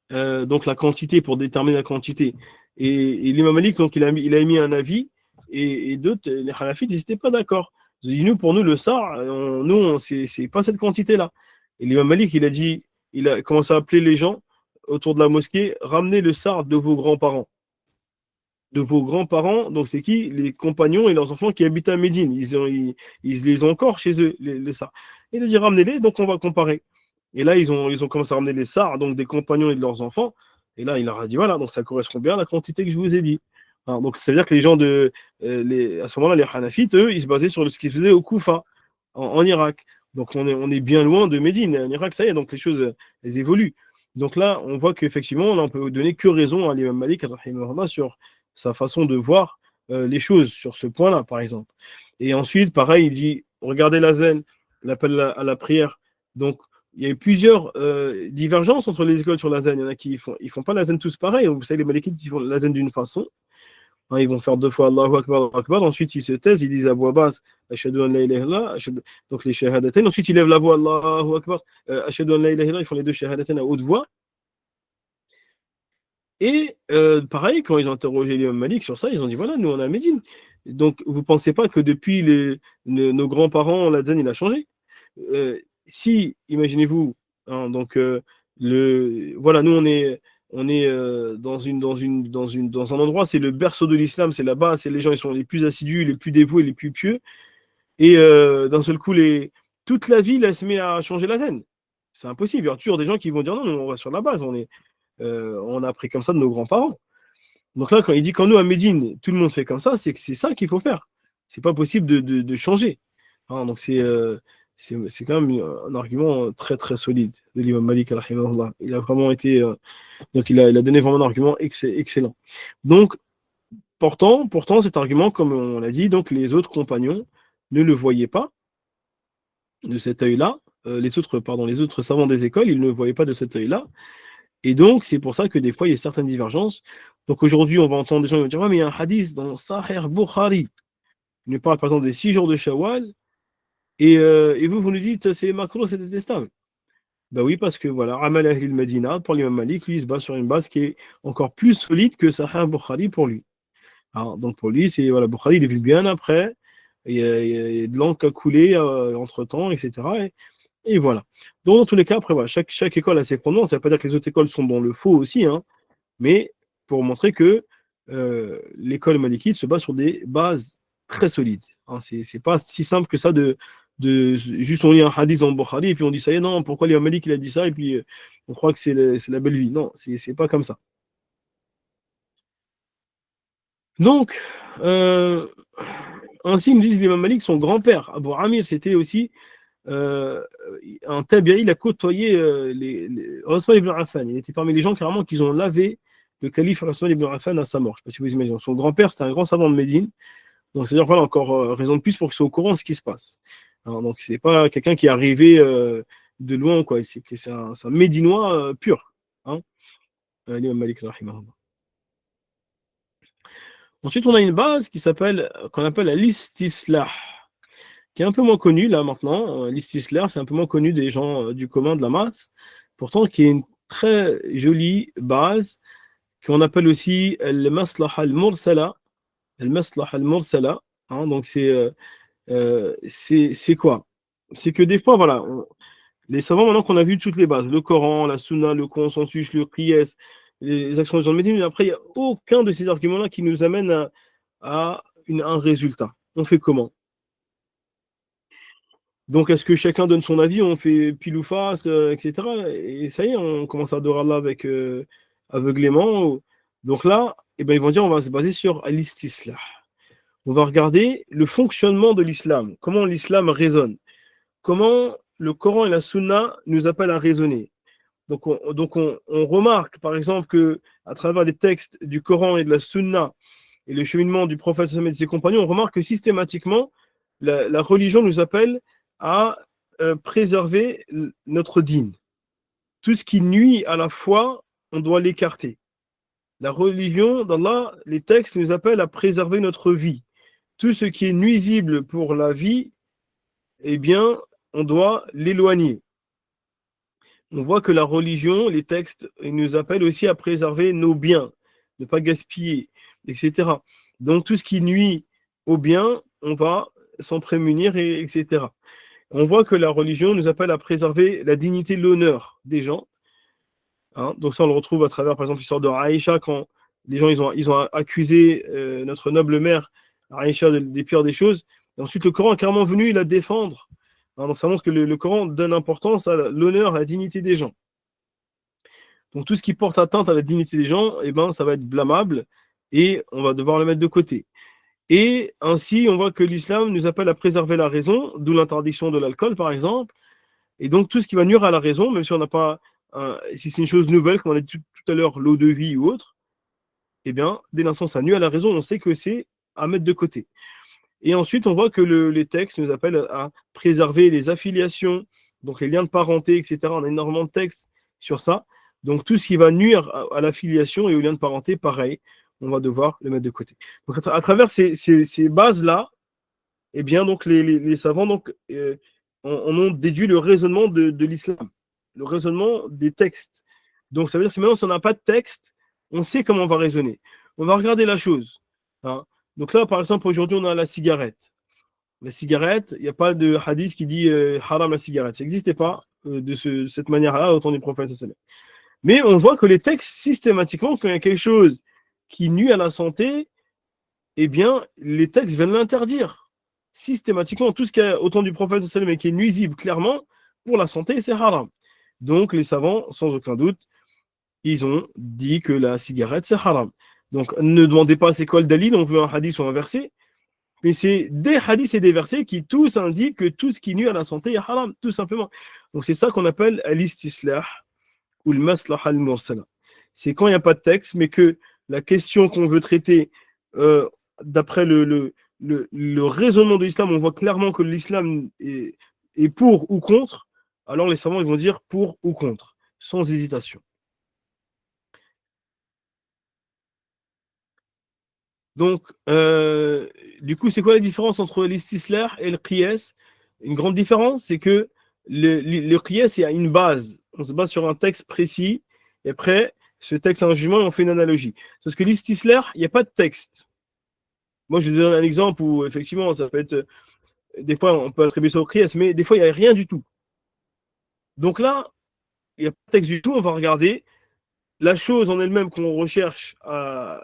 A: donc la quantité, pour déterminer la quantité. Et l'imam Malik, donc il a émis un avis, et d'autres, les Hanafites, ils n'étaient pas d'accord. Ils ont dit, nous, pour nous, le sar, c'est pas cette quantité-là. Et l'imam Malik, il a commencé à appeler les gens autour de la mosquée, ramenez le sar de vos grands-parents. De vos grands-parents, donc c'est qui? Les compagnons et leurs enfants qui habitent à Médine. Ils les ont encore chez eux, les sars. Il a dit, ramenez-les, donc on va comparer. Et là, ils ont commencé à ramener les sars, donc des compagnons et de leurs enfants. Et là, il leur a dit, voilà, donc ça correspond bien à la quantité que je vous ai dit. Alors, donc, ça veut dire que les gens à ce moment-là, les Hanafites, eux, ils se basaient sur ce qu'ils faisaient au Koufa, en Irak. Donc, on est bien loin de Médine. En Irak, ça y est, donc les choses, elles évoluent. Donc là, on voit qu'effectivement, on ne peut donner que raison à l'imam Malik sur sa façon de voir les choses sur ce point-là, par exemple. Et ensuite, pareil, il dit, regardez la zen, l'appel à la prière. Donc, il y a eu plusieurs divergences entre les écoles sur la zen. Il y en a qui ils font pas la zen tous pareil. Vous savez, les Malikites, ils font la zen d'une façon. Hein, ils vont faire 2 fois Allahu Akbar, Allahu Akbar. Ensuite, ils se taisent, ils disent à voix basse, Ashhadu an la ilaha illallah, donc les shahadatain. Ensuite, ils lèvent la voix, Allahu Akbar, Ashhadu an la ilaha illallah. Ils font les 2 shahadatain à haute voix. Et pareil, quand ils ont interrogé l'imam Malik sur ça, ils ont dit voilà, nous on est à Médine. Donc vous ne pensez pas que depuis nos grands-parents, la zen il a changé? Si, imaginez-vous, hein, donc voilà, nous on est dans un endroit, c'est le berceau de l'islam, c'est là-bas, c'est les gens ils sont les plus assidus, les plus dévoués, les plus pieux. Et d'un seul coup, toute la ville elle se met à changer la zen. C'est impossible. Il y a toujours des gens qui vont dire non, on reste sur la base, on a appris comme ça de nos grands-parents. Donc là, quand il dit quand nous à Médine, tout le monde fait comme ça, c'est que c'est ça qu'il faut faire. C'est pas possible de changer. Hein, donc c'est quand même un argument très très solide de l'imam Malik rahimahullah. Il a vraiment été donc il a donné vraiment un argument excellent. Donc pourtant cet argument, comme on l'a dit, donc les autres compagnons ne le voyaient pas de cet œil-là. Les autres savants des écoles, ils ne le voyaient pas de cet œil-là. Et donc, c'est pour ça que des fois, il y a certaines divergences. Donc aujourd'hui, on va entendre des gens qui vont dire ouais, mais il y a un hadith dans Sahih Bukhari. Il nous parle par exemple des 6 jours de Shawwal. Et vous nous dites c'est macro, c'est détestable. Ben oui, parce que voilà, Amal Ahl al-Madina, pour l'imam Malik, lui, il se base sur une base qui est encore plus solide que Sahih Bukhari pour lui. Alors, donc pour lui, c'est voilà, Bukhari, il est vu bien après. Il y a de l'encre qui a coulé entre-temps, etc. Et voilà. Donc, dans tous les cas, après, voilà, chaque école a ses fondements. Ça ne veut pas dire que les autres écoles sont dans le faux aussi, hein, mais pour montrer que l'école malikite se base sur des bases très solides. Hein. C'est pas si simple que ça de juste on lit un hadith dans le Bukhari et puis on dit ça y est, non, pourquoi l'imam Malik il a dit ça et puis on croit que c'est la belle vie. Non, c'est pas comme ça. Donc, ainsi, ils me disent l'imam Malik, son grand-père, Abu Amir, c'était aussi euh, un tabi'i, il a côtoyé Osman ibn Affan. Il était parmi les gens carrément qui ont lavé le calife Osman ibn Affan à sa mort. Je ne sais pas si vous imaginez. Son grand-père, c'était un grand savant de Médine. Donc, c'est-à-dire, voilà, encore raison de plus pour qu'il soit au courant de ce qui se passe. Alors, donc, c'est pas quelqu'un qui est arrivé de loin, quoi. C'est un Médinois pur. Hein, l'imam Malik, rahimahullah. Ensuite, on a une base qu'on appelle la l'istislah, qui est un peu moins connue là maintenant. L'istislah, c'est un peu moins connu des gens du commun de la masse, pourtant qui est une très jolie base qu'on appelle aussi le maslaha al-mursala. Le maslaha al-mursala, hein, donc c'est quoi? C'est que des fois, voilà, les savants, maintenant qu'on a vu toutes les bases, le Coran, la Sunna, le consensus, le qiyas, les actions des gens de Médine, après, il n'y a aucun de ces arguments-là qui nous amène à un résultat. On fait comment? Donc, est-ce que chacun donne son avis, on fait pile ou face, etc. Et ça y est, on commence à adorer Allah avec aveuglément. Donc là, eh ben, ils vont dire on va se baser sur al-istislah. On va regarder le fonctionnement de l'islam, comment l'islam résonne, comment le Coran et la Sunna nous appellent à raisonner. Donc on remarque, par exemple, que à travers les textes du Coran et de la Sunna et le cheminement du prophète et de ses compagnons, on remarque que systématiquement, la religion nous appelle à préserver notre dîn. Tout ce qui nuit à la foi on doit l'écarter. La religion d'Allah, les textes nous appellent à préserver notre vie. Tout ce qui est nuisible pour la vie, eh bien, on doit l'éloigner. On voit que la religion, les textes, ils nous appellent aussi à préserver nos biens, ne pas gaspiller, etc. Donc, tout ce qui nuit aux biens, on va s'en prémunir, etc. On voit que la religion nous appelle à préserver la dignité, l'honneur des gens. Hein, donc ça, on le retrouve à travers, par exemple, l'histoire de Aïcha, quand les gens ils ont accusé notre noble mère, Aïcha, des pires des choses. Et ensuite, le Coran est carrément venu la défendre. Hein, donc ça montre que le Coran donne importance à l'honneur, à la dignité des gens. Donc tout ce qui porte atteinte à la dignité des gens, eh ben, ça va être blâmable et on va devoir le mettre de côté. Et ainsi, on voit que l'islam nous appelle à préserver la raison, d'où l'interdiction de l'alcool, par exemple. Et donc, tout ce qui va nuire à la raison, même si on n'a pas, si c'est une chose nouvelle, comme on a dit tout à l'heure, l'eau de vie ou autre, eh bien, dès l'instant ça nuit à la raison, on sait que c'est à mettre de côté. Et ensuite, on voit que les textes nous appellent à préserver les affiliations, donc les liens de parenté, etc. On a énormément de textes sur ça. Donc, tout ce qui va nuire à l'affiliation et aux liens de parenté, pareil, on va devoir le mettre de côté. Donc, à travers ces bases-là, eh bien, donc, les savants donc, en ont déduit le raisonnement de l'islam, le raisonnement des textes. Donc, ça veut dire que maintenant, si on n'a pas de texte, on sait comment on va raisonner. On va regarder la chose. Hein. Donc là, par exemple, aujourd'hui, on a la cigarette. La cigarette, il n'y a pas de hadith qui dit haram la cigarette. Ça n'existait pas cette manière-là au temps du prophète. Mais on voit que les textes, systématiquement, quand il y a quelque chose qui nuit à la santé, eh bien, les textes viennent l'interdire. Systématiquement, tout ce qui est au temps du prophète et qui est nuisible, clairement, pour la santé, c'est haram. Donc, les savants, sans aucun doute, ils ont dit que la cigarette, c'est haram. Donc, ne demandez pas c'est quoi le dalil, on veut un hadith ou un verset, mais c'est des hadiths et des versets qui tous indiquent que tout ce qui nuit à la santé est haram, tout simplement. Donc, c'est ça qu'on appelle l'istislah ou le maslah al-mursala. C'est quand il n'y a pas de texte, mais que la question qu'on veut traiter, d'après le raisonnement de l'islam, on voit clairement que l'islam est pour ou contre, alors les savants ils vont dire pour ou contre, sans hésitation. Donc, du coup, c'est quoi la différence entre l'istislah et le qiyas? Une grande différence, c'est que le qiyas, il y a une base. On se base sur un texte précis, et après, ce texte a un jugement et on fait une analogie. Parce que l'istislah, il n'y a pas de texte. Moi, je vous donne un exemple où, effectivement, ça peut être... Des fois, on peut attribuer ça au qiyas, mais des fois, il n'y a rien du tout. Donc là, il n'y a pas de texte du tout, on va regarder la chose en elle-même qu'on recherche,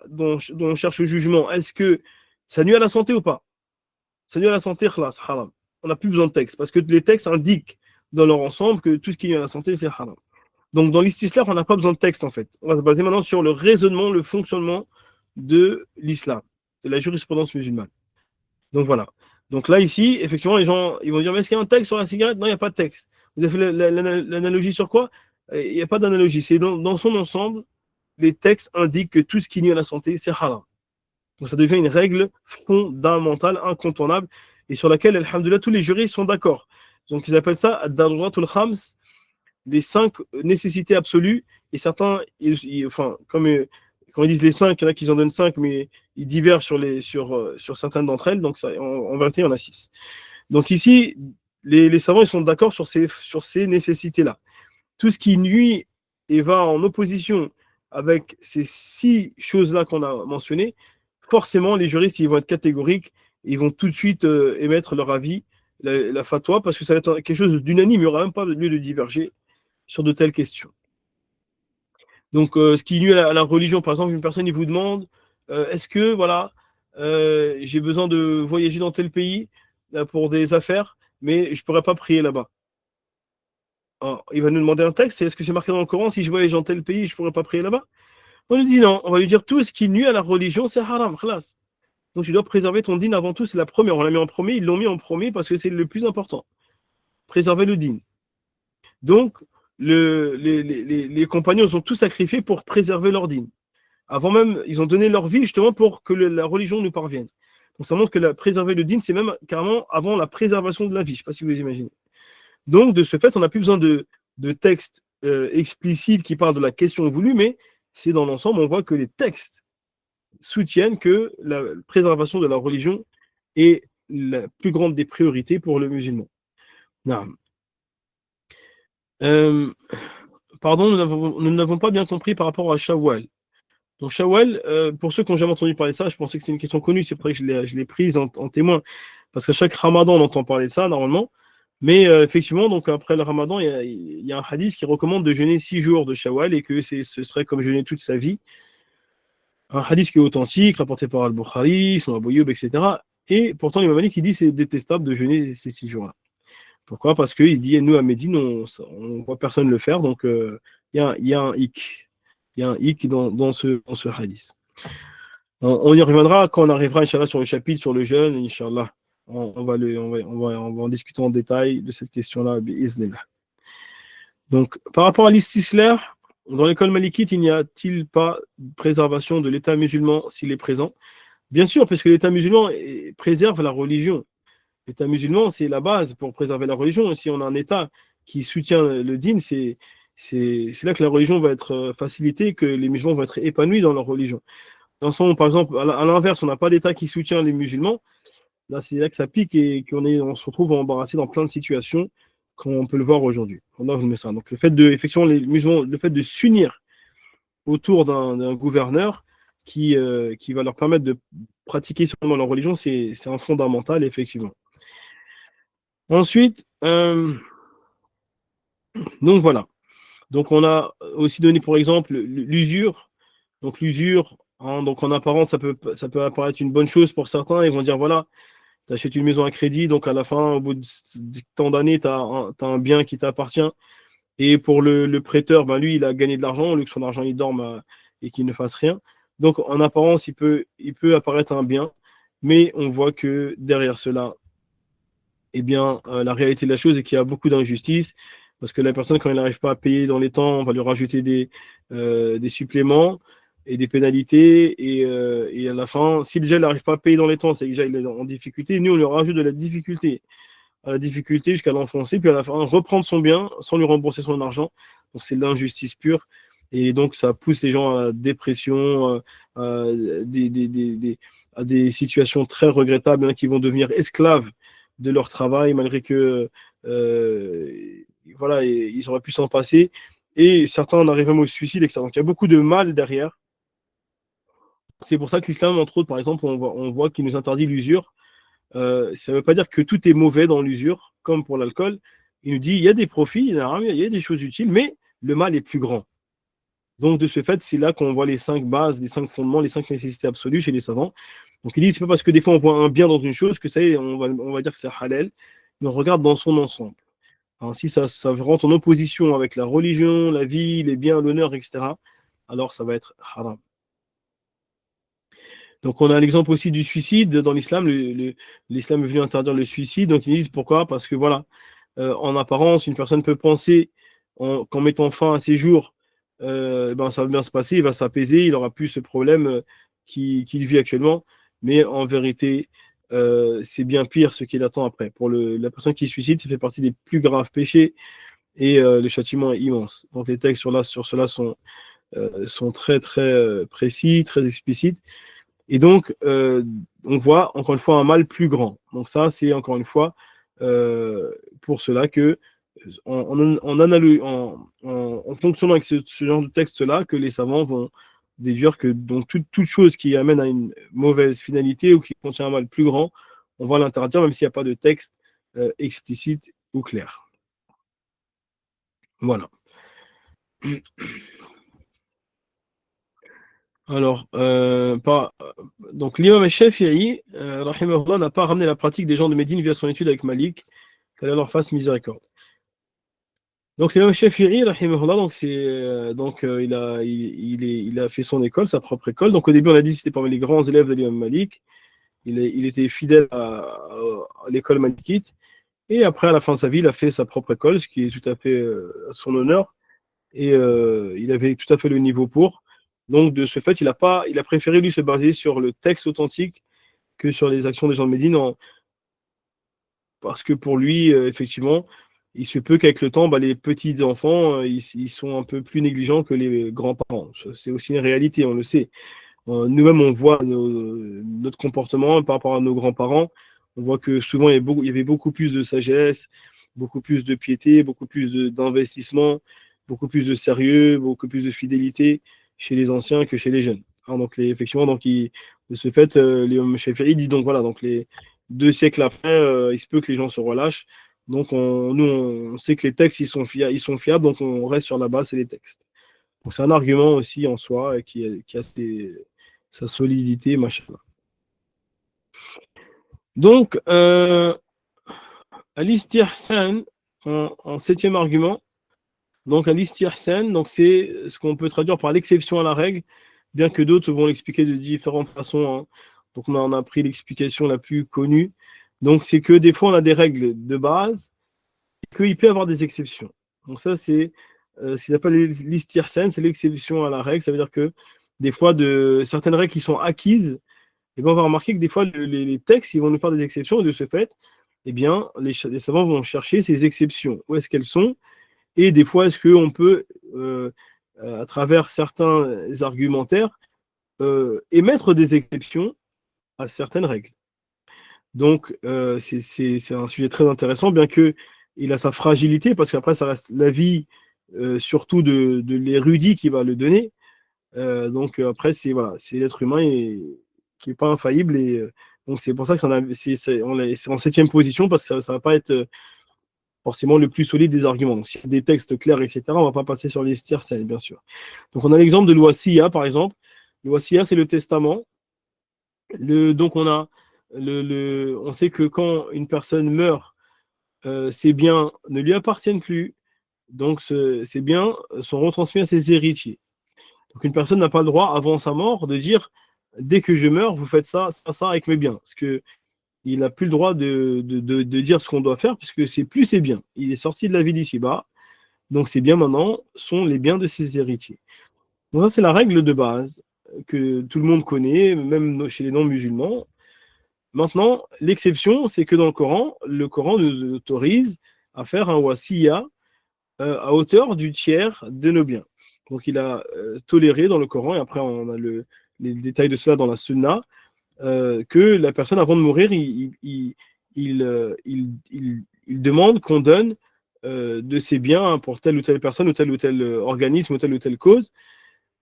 A: dont on cherche le jugement, est-ce que ça nuit à la santé ou pas? Ça nuit à la santé, khlas, haram. On n'a plus besoin de texte, parce que les textes indiquent dans leur ensemble que tout ce qui nuit à la santé, c'est haram. Donc dans l'istislah, on n'a pas besoin de texte en fait. On va se baser maintenant sur le raisonnement, le fonctionnement de l'islam, de la jurisprudence musulmane. Donc voilà. Donc là, ici, effectivement, les gens ils vont dire, mais est-ce qu'il y a un texte sur la cigarette? Non, il n'y a pas de texte. Vous avez fait l'analogie sur quoi? Il n'y a pas d'analogie. C'est dans son ensemble, les textes indiquent que tout ce qui nuit à la santé, c'est haram. Donc ça devient une règle fondamentale, incontournable, et sur laquelle, alhamdoulilah, tous les juristes sont d'accord. Donc ils appellent ça ad-daruratul khams, les 5 nécessités absolues, et certains, enfin, comme ils disent les 5, il y en a qui en donnent 5, mais ils divergent sur certaines d'entre elles, donc ça, en vérité, il y en a 6. Donc ici, les savants ils sont d'accord sur ces nécessités-là. Tout ce qui nuit et va en opposition avec ces 6 choses-là qu'on a mentionnées, forcément, les juristes ils vont être catégoriques, ils vont tout de suite émettre leur avis, la fatwa, parce que ça va être quelque chose d'unanime, il n'y aura même pas lieu de diverger sur de telles questions. Donc, ce qui nuit à la religion, par exemple, une personne il vous demande est-ce que voilà, j'ai besoin de voyager dans tel pays pour des affaires, mais je ne pourrais pas prier là-bas. Alors, il va nous demander un texte, est-ce que c'est marqué dans le Coran, si je voyage dans tel pays, je ne pourrais pas prier là-bas? On lui dit non, on va lui dire tout ce qui nuit à la religion, c'est haram, khlas. Donc tu dois préserver ton dîn avant tout, c'est la première. On l'a mis en premier, ils l'ont mis en premier parce que c'est le plus important. Préserver le dîn. Donc, les compagnons ont tout sacrifié pour préserver leur dîn. Avant même, ils ont donné leur vie justement pour que la religion nous parvienne. Donc ça montre que préserver le dîn, c'est même carrément avant la préservation de la vie. Je ne sais pas si vous imaginez. Donc, de ce fait, on n'a plus besoin de textes explicite qui parle de la question voulue, mais c'est dans l'ensemble, on voit que les textes soutiennent que la préservation de la religion est la plus grande des priorités pour le musulman. Pardon, nous n'avons pas bien compris par rapport à Shawwal. Donc Shawwal, pour ceux qui n'ont jamais entendu parler de ça, je pensais que c'était une question connue, c'est pour ça que je l'ai prise en témoin, parce qu'à chaque Ramadan, on entend parler de ça, normalement. Mais effectivement, donc après le Ramadan, il y a un hadith qui recommande de jeûner 6 jours de Shawwal et que ce serait comme jeûner toute sa vie. Un hadith qui est authentique, rapporté par Al-Bukhari, son Abu Ayyub, etc. Et pourtant, l'imam Malik, il dit que c'est détestable de jeûner ces 6 jours-là. Pourquoi? Parce qu'il dit, nous, à Médine, on ne voit personne le faire, donc il y a un hic. Il y a un hic dans ce hadith. On y reviendra quand on arrivera, Inch'Allah, sur le chapitre, sur le jeûne, Inch'Allah. On va en discuter en détail de cette question-là, bi'iznillah. Donc, par rapport à l'istislar, dans l'école malikite, il n'y a-t-il pas de préservation de l'État musulman s'il est présent? Bien sûr, parce que l'État musulman préserve la religion. L'État musulman, c'est la base pour préserver la religion. Si on a un État qui soutient le dîn, c'est là que la religion va être facilitée, que les musulmans vont être épanouis dans leur religion. Par exemple, à l'inverse, on n'a pas d'État qui soutient les musulmans. Là, c'est là que ça pique et on se retrouve embarrassé dans plein de situations, comme on peut le voir aujourd'hui. Donc, le fait effectivement, les musulmans, le fait de s'unir autour d'un gouverneur qui va leur permettre de pratiquer seulement leur religion, c'est un fondamental, effectivement. Ensuite, donc voilà. Donc on a aussi donné pour exemple l'usure. Donc l'usure, donc en apparence, ça peut apparaître une bonne chose pour certains. Ils vont dire voilà, tu achètes une maison à crédit, donc à la fin, au bout de tant d'années, tu as un bien qui t'appartient. Et pour le prêteur, ben lui, il a gagné de l'argent, au lieu que son argent il dorme et qu'il ne fasse rien. Donc en apparence, il peut apparaître un bien, mais on voit que derrière cela, eh bien, la réalité de la chose est qu'il y a beaucoup d'injustice, parce que la personne, quand elle n'arrive pas à payer dans les temps, on va lui rajouter des suppléments et des pénalités, et à la fin, si déjà elle n'arrive pas à payer dans les temps, c'est que déjà il est en difficulté, nous on lui rajoute de la difficulté à la difficulté jusqu'à l'enfoncer, puis à la fin, reprendre son bien sans lui rembourser son argent. Donc c'est de l'injustice pure, et donc ça pousse les gens à la dépression, à des situations très regrettables, hein, qui vont devenir esclaves de leur travail, malgré que voilà, ils auraient pu s'en passer. Et certains en arrivent même au suicide, etc. Donc il y a beaucoup de mal derrière. C'est pour ça que l'islam, entre autres, par exemple, on voit qu'il nous interdit l'usure. Ça ne veut pas dire que tout est mauvais dans l'usure, comme pour l'alcool. Il nous dit il y a des profits, il y a des choses utiles, mais le mal est plus grand. Donc, de ce fait, c'est là qu'on voit les 5 bases, les 5 fondements, les 5 nécessités absolues chez les savants. Donc, il dit c'est pas parce que des fois on voit un bien dans une chose que ça y est, on va dire que c'est halal, mais on regarde dans son ensemble. Alors, si ça rentre en opposition avec la religion, la vie, les biens, l'honneur, etc., alors ça va être haram. Donc, on a l'exemple aussi du suicide dans l'islam. L'islam est venu interdire le suicide. Donc, ils disent pourquoi? Parce que voilà, en apparence, une personne peut penser qu'en mettant fin à ses jours, ben, ça va bien se passer, il va s'apaiser, il n'aura plus ce problème qu'il vit actuellement. Mais en vérité, c'est bien pire ce qui l'attend après. Pour la personne qui se suicide, ça fait partie des plus graves péchés et le châtiment est immense. Donc, les textes sur cela sont très, très précis, très explicites. Et donc, on voit encore une fois un mal plus grand. Donc ça, c'est encore une fois pour cela que, en fonctionnant avec ce genre de texte-là, que les savants vont déduire que donc toute chose qui amène à une mauvaise finalité ou qui contient un mal plus grand, on va l'interdire, même s'il n'y a pas de texte explicite ou clair. Voilà. Alors, donc l'imam Shafi'i, rahimahullah, n'a pas ramené la pratique des gens de Médine via son étude avec Malik, qu'Allah leur fasse miséricorde. Donc l'imam Shafi'i, rahimahullah, il a fait son école, sa propre école. Donc au début, on a dit que c'était parmi les grands élèves de l'imam Malik. Il était fidèle à l'école malikite. Et après, à la fin de sa vie, il a fait sa propre école, ce qui est tout à fait à son honneur. Et il avait tout à fait le niveau pour. Donc, de ce fait, il a préféré lui se baser sur le texte authentique que sur les actions des gens de Médine, parce que pour lui, effectivement, il se peut qu'avec le temps, les petits-enfants, ils sont un peu plus négligents que les grands-parents. C'est aussi une réalité, on le sait. Nous-mêmes, on voit notre comportement par rapport à nos grands-parents. On voit que souvent, il y avait beaucoup plus de sagesse, beaucoup plus de piété, beaucoup plus d'investissement, beaucoup plus de sérieux, beaucoup plus de fidélité chez les anciens que chez les jeunes. Hein, donc, effectivement, de ce fait, Léon Shafi'i dit donc voilà, donc les 2 siècles après, il se peut que les gens se relâchent. Donc, nous, on sait que les textes, ils sont fiables, donc on reste sur la base, c'est les textes. Donc, c'est un argument aussi en soi qui a sa solidité, machin. Donc, al-istihsan, en 7e argument, donc al-istihsan, donc c'est ce qu'on peut traduire par l'exception à la règle, bien que d'autres vont l'expliquer de différentes façons. Hein. Donc, on a pris l'explication la plus connue. Donc, c'est que des fois, on a des règles de base, et qu'il peut y avoir des exceptions. Donc, ça, c'est ce qu'ils appellent l'istihsan, c'est l'exception à la règle. Ça veut dire que des fois, de certaines règles qui sont acquises, et bien, on va remarquer que des fois, les textes, ils vont nous faire des exceptions, et de ce fait, eh bien, les savants vont chercher ces exceptions. Où est-ce qu'elles sont? Et des fois, est-ce qu'on peut, à travers certains argumentaires, émettre des exceptions à certaines règles. Donc, c'est un sujet très intéressant, bien qu'il a sa fragilité, parce qu'après, ça reste l'avis, surtout de l'érudit qui va le donner. Donc, après, c'est voilà, l'être humain qui n'est pas infaillible. Et donc, c'est pour ça que c'est en 7e position, parce que ça ne va pas être forcément le plus solide des arguments. Donc, s'il y a des textes clairs, etc., on ne va pas passer sur les tiercelles, bien sûr. Donc, on a l'exemple de l'Ouassiya, par exemple. L'Ouassiya, c'est le testament. Donc, on sait que quand une personne meurt, ses biens ne lui appartiennent plus. Donc, ces biens sont retransmis à ses héritiers. Donc, une personne n'a pas le droit, avant sa mort, de dire dès que je meurs, vous faites ça, ça, ça avec mes biens. Parce qu'il n'a plus le droit de dire ce qu'on doit faire, puisque c'est plus ses biens. Il est sorti de la vie d'ici-bas. Donc, ces biens maintenant sont les biens de ses héritiers. Donc, ça, c'est la règle de base que tout le monde connaît, même chez les non-musulmans. Maintenant, l'exception, c'est que dans le Coran nous autorise à faire un wasiya à hauteur du tiers de nos biens. Donc, il a toléré dans le Coran, et après, on a les détails de cela dans la Sunna, que la personne, avant de mourir, il demande qu'on donne de ses biens pour telle ou telle personne, ou tel organisme, ou telle cause,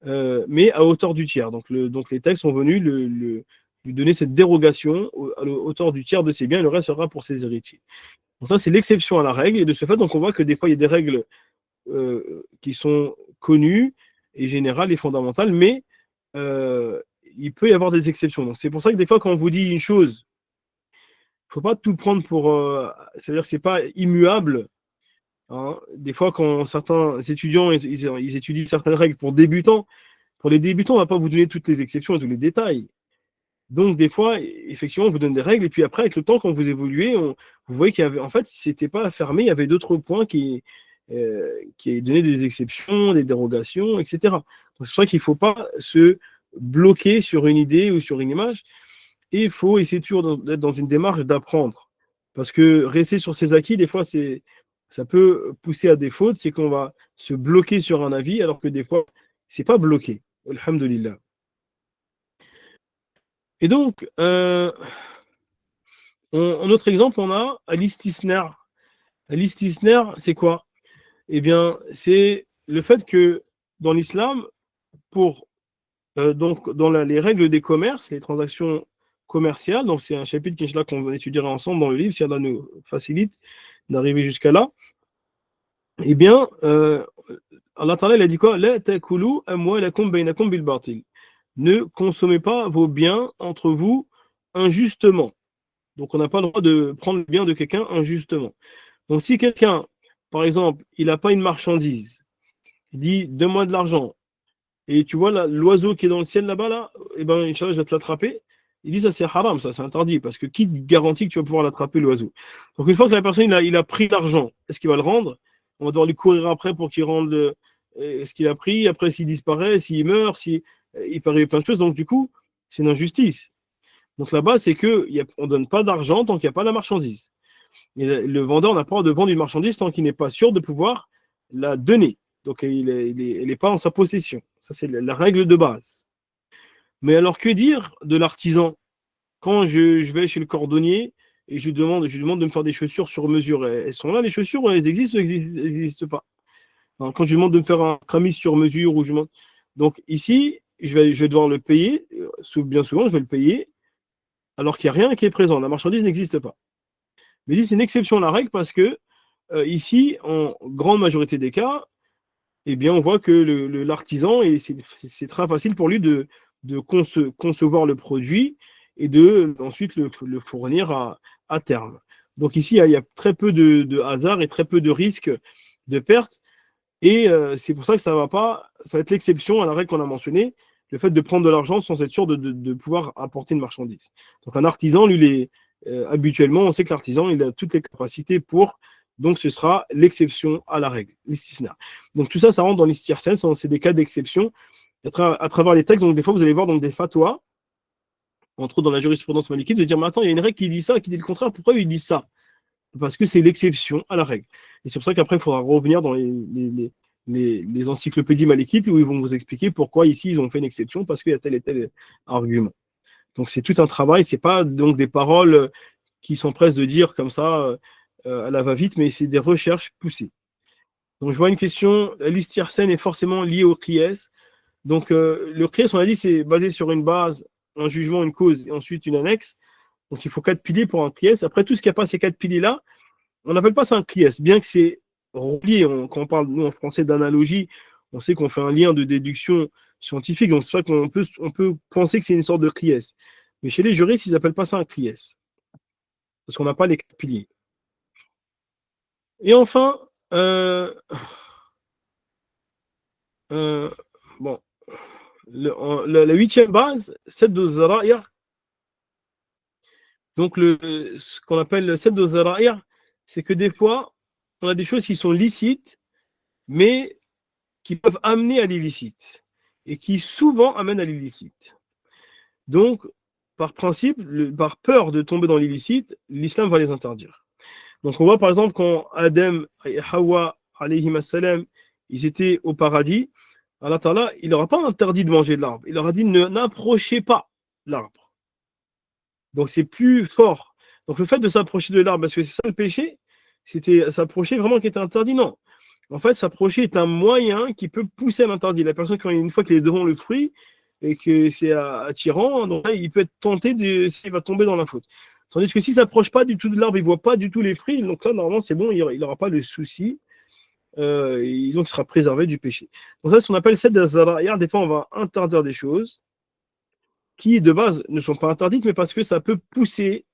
A: mais à hauteur du tiers. Donc, les textes sont venus lui donner cette dérogation à hauteur du tiers de ses biens, et le reste sera pour ses héritiers. Donc ça, c'est l'exception à la règle, et de ce fait, donc on voit que des fois, il y a des règles qui sont connues et générales et fondamentales, mais il peut y avoir des exceptions. Donc c'est pour ça que des fois, quand on vous dit une chose, il ne faut pas tout prendre pour... c'est-à-dire que ce n'est pas immuable. Hein. Des fois, quand certains étudiants ils étudient certaines règles pour les débutants, on ne va pas vous donner toutes les exceptions et tous les détails. Donc, des fois, effectivement, on vous donne des règles, et puis après, avec le temps, quand vous évoluez, vous voyez qu'il y avait, en fait, c'était pas fermé, il y avait d'autres points qui donnaient des exceptions, des dérogations, etc. Donc, c'est pour ça qu'il ne faut pas se bloquer sur une idée ou sur une image, et il faut essayer toujours d'être dans une démarche d'apprendre. Parce que rester sur ses acquis, des fois, ça peut pousser à des fautes, c'est qu'on va se bloquer sur un avis, alors que des fois, c'est pas bloqué. Alhamdulillah. Et donc, en autre exemple, on a al-istisner. Al-istisner, c'est quoi? Eh bien, c'est le fait que dans l'islam, donc dans les règles des commerces, les transactions commerciales, donc c'est un chapitre qu'Inch'Allah qu'on étudiera ensemble dans le livre, si Allah nous facilite d'arriver jusqu'à là. Eh bien, Allah Ta'ala, il a dit quoi? La takulu amwalakum bainakum bil batil. Ne consommez pas vos biens entre vous injustement. Donc, on n'a pas le droit de prendre le bien de quelqu'un injustement. Donc, si quelqu'un, par exemple, il n'a pas une marchandise, il dit donne-moi de l'argent, et tu vois l'oiseau qui est dans le ciel là-bas, là, eh ben, Inch'Allah, je vais te l'attraper. Il dit ça, c'est haram, ça, c'est interdit, parce que qui te garantit que tu vas pouvoir l'attraper, l'oiseau? Donc, une fois que la personne il a pris l'argent, est-ce qu'il va le rendre? On va devoir lui courir après pour qu'il rende ce qu'il a pris. Après, s'il disparaît, s'il meurt, il peut arriver plein de choses. Donc, du coup, c'est une injustice. Donc là-bas, c'est qu'on ne donne pas d'argent tant qu'il n'y a pas la marchandise. Et le vendeur n'a pas le droit de vendre une marchandise tant qu'il n'est pas sûr de pouvoir la donner. Donc, elle n'est pas en sa possession. Ça, c'est la règle de base. Mais alors, que dire de l'artisan? Quand je vais chez le cordonnier et je lui demande de me faire des chaussures sur mesure, elles sont là, les chaussures, elles existent ou elles n'existent pas? Alors, quand je lui demande de me faire un camis sur mesure, ou je demande... Donc, ici, je vais devoir le payer. Bien souvent, je vais le payer alors qu'il n'y a rien qui est présent. La marchandise n'existe pas. Mais ici, c'est une exception à la règle parce que ici, en grande majorité des cas, eh bien, on voit que l'artisan, c'est très facile pour lui de concevoir le produit et de ensuite le fournir à terme. Donc ici, il y a très peu de hasard et très peu de risques de perte. Et c'est pour ça que ça va être l'exception à la règle qu'on a mentionnée, le fait de prendre de l'argent sans être sûr de pouvoir apporter une marchandise. Donc un artisan, lui, habituellement, on sait que l'artisan, il a toutes les capacités pour, donc ce sera l'exception à la règle, l'istisna. Donc tout ça, ça rentre dans l'istirsen, c'est des cas d'exception. À travers les textes, donc des fois, vous allez voir donc, des fatwas, entre autres dans la jurisprudence malikite, de dire, mais attends, il y a une règle qui dit ça, qui dit le contraire, pourquoi il dit ça? Parce que c'est l'exception à la règle. Et c'est pour ça qu'après, il faudra revenir dans les encyclopédies malikites où ils vont vous expliquer pourquoi ici ils ont fait une exception, parce qu'il y a tel et tel argument. Donc c'est tout un travail, c'est pas donc des paroles qui s'empressent de dire comme ça à la va-vite, mais c'est des recherches poussées. Donc je vois une question, l'istirsen est forcément lié au qiyas. Donc le qiyas, on a dit, c'est basé sur une base, un jugement, une cause, et ensuite une annexe. Donc il faut 4 piliers pour un qiyas. Après tout ce qui n'a pas ces 4 piliers-là, on n'appelle pas ça un qiyas, bien que c'est relié. Quand on parle, nous, en français, d'analogie, on sait qu'on fait un lien de déduction scientifique, donc c'est pour ça qu'on peut penser que c'est une sorte de qiyas. Mais chez les juristes, ils n'appellent pas ça un qiyas, parce qu'on n'a pas les 4 piliers. Et enfin, bon, la 8e base, celle de Zaraïa. Donc, ce qu'on appelle le celle de Zaraïa, c'est que des fois, on a des choses qui sont licites, mais qui peuvent amener à l'illicite, et qui souvent amènent à l'illicite. Donc, par principe, par peur de tomber dans l'illicite, l'islam va les interdire. Donc, on voit par exemple quand Adam et Hawa, alayhim salam, ils étaient au paradis, Allah Ta'ala, il leur a pas interdit de manger de l'arbre. Il leur a dit n'approchez pas l'arbre. Donc, c'est plus fort. Donc, le fait de s'approcher de l'arbre, parce que c'est ça le péché, c'était s'approcher vraiment qui était interdit, non. En fait, s'approcher est un moyen qui peut pousser à l'interdit. La personne, une fois qu'il est devant le fruit et que c'est attirant, donc là, il peut être tenté s'il va tomber dans la faute. Tandis que s'il ne s'approche pas du tout de l'arbre, il ne voit pas du tout les fruits, donc là, normalement, c'est bon, il n'aura pas le souci, et donc il sera préservé du péché. Donc ça, c'est ce qu'on appelle cette d'Azara. Des fois, on va interdire des choses qui, de base, ne sont pas interdites, mais parce que ça peut pousser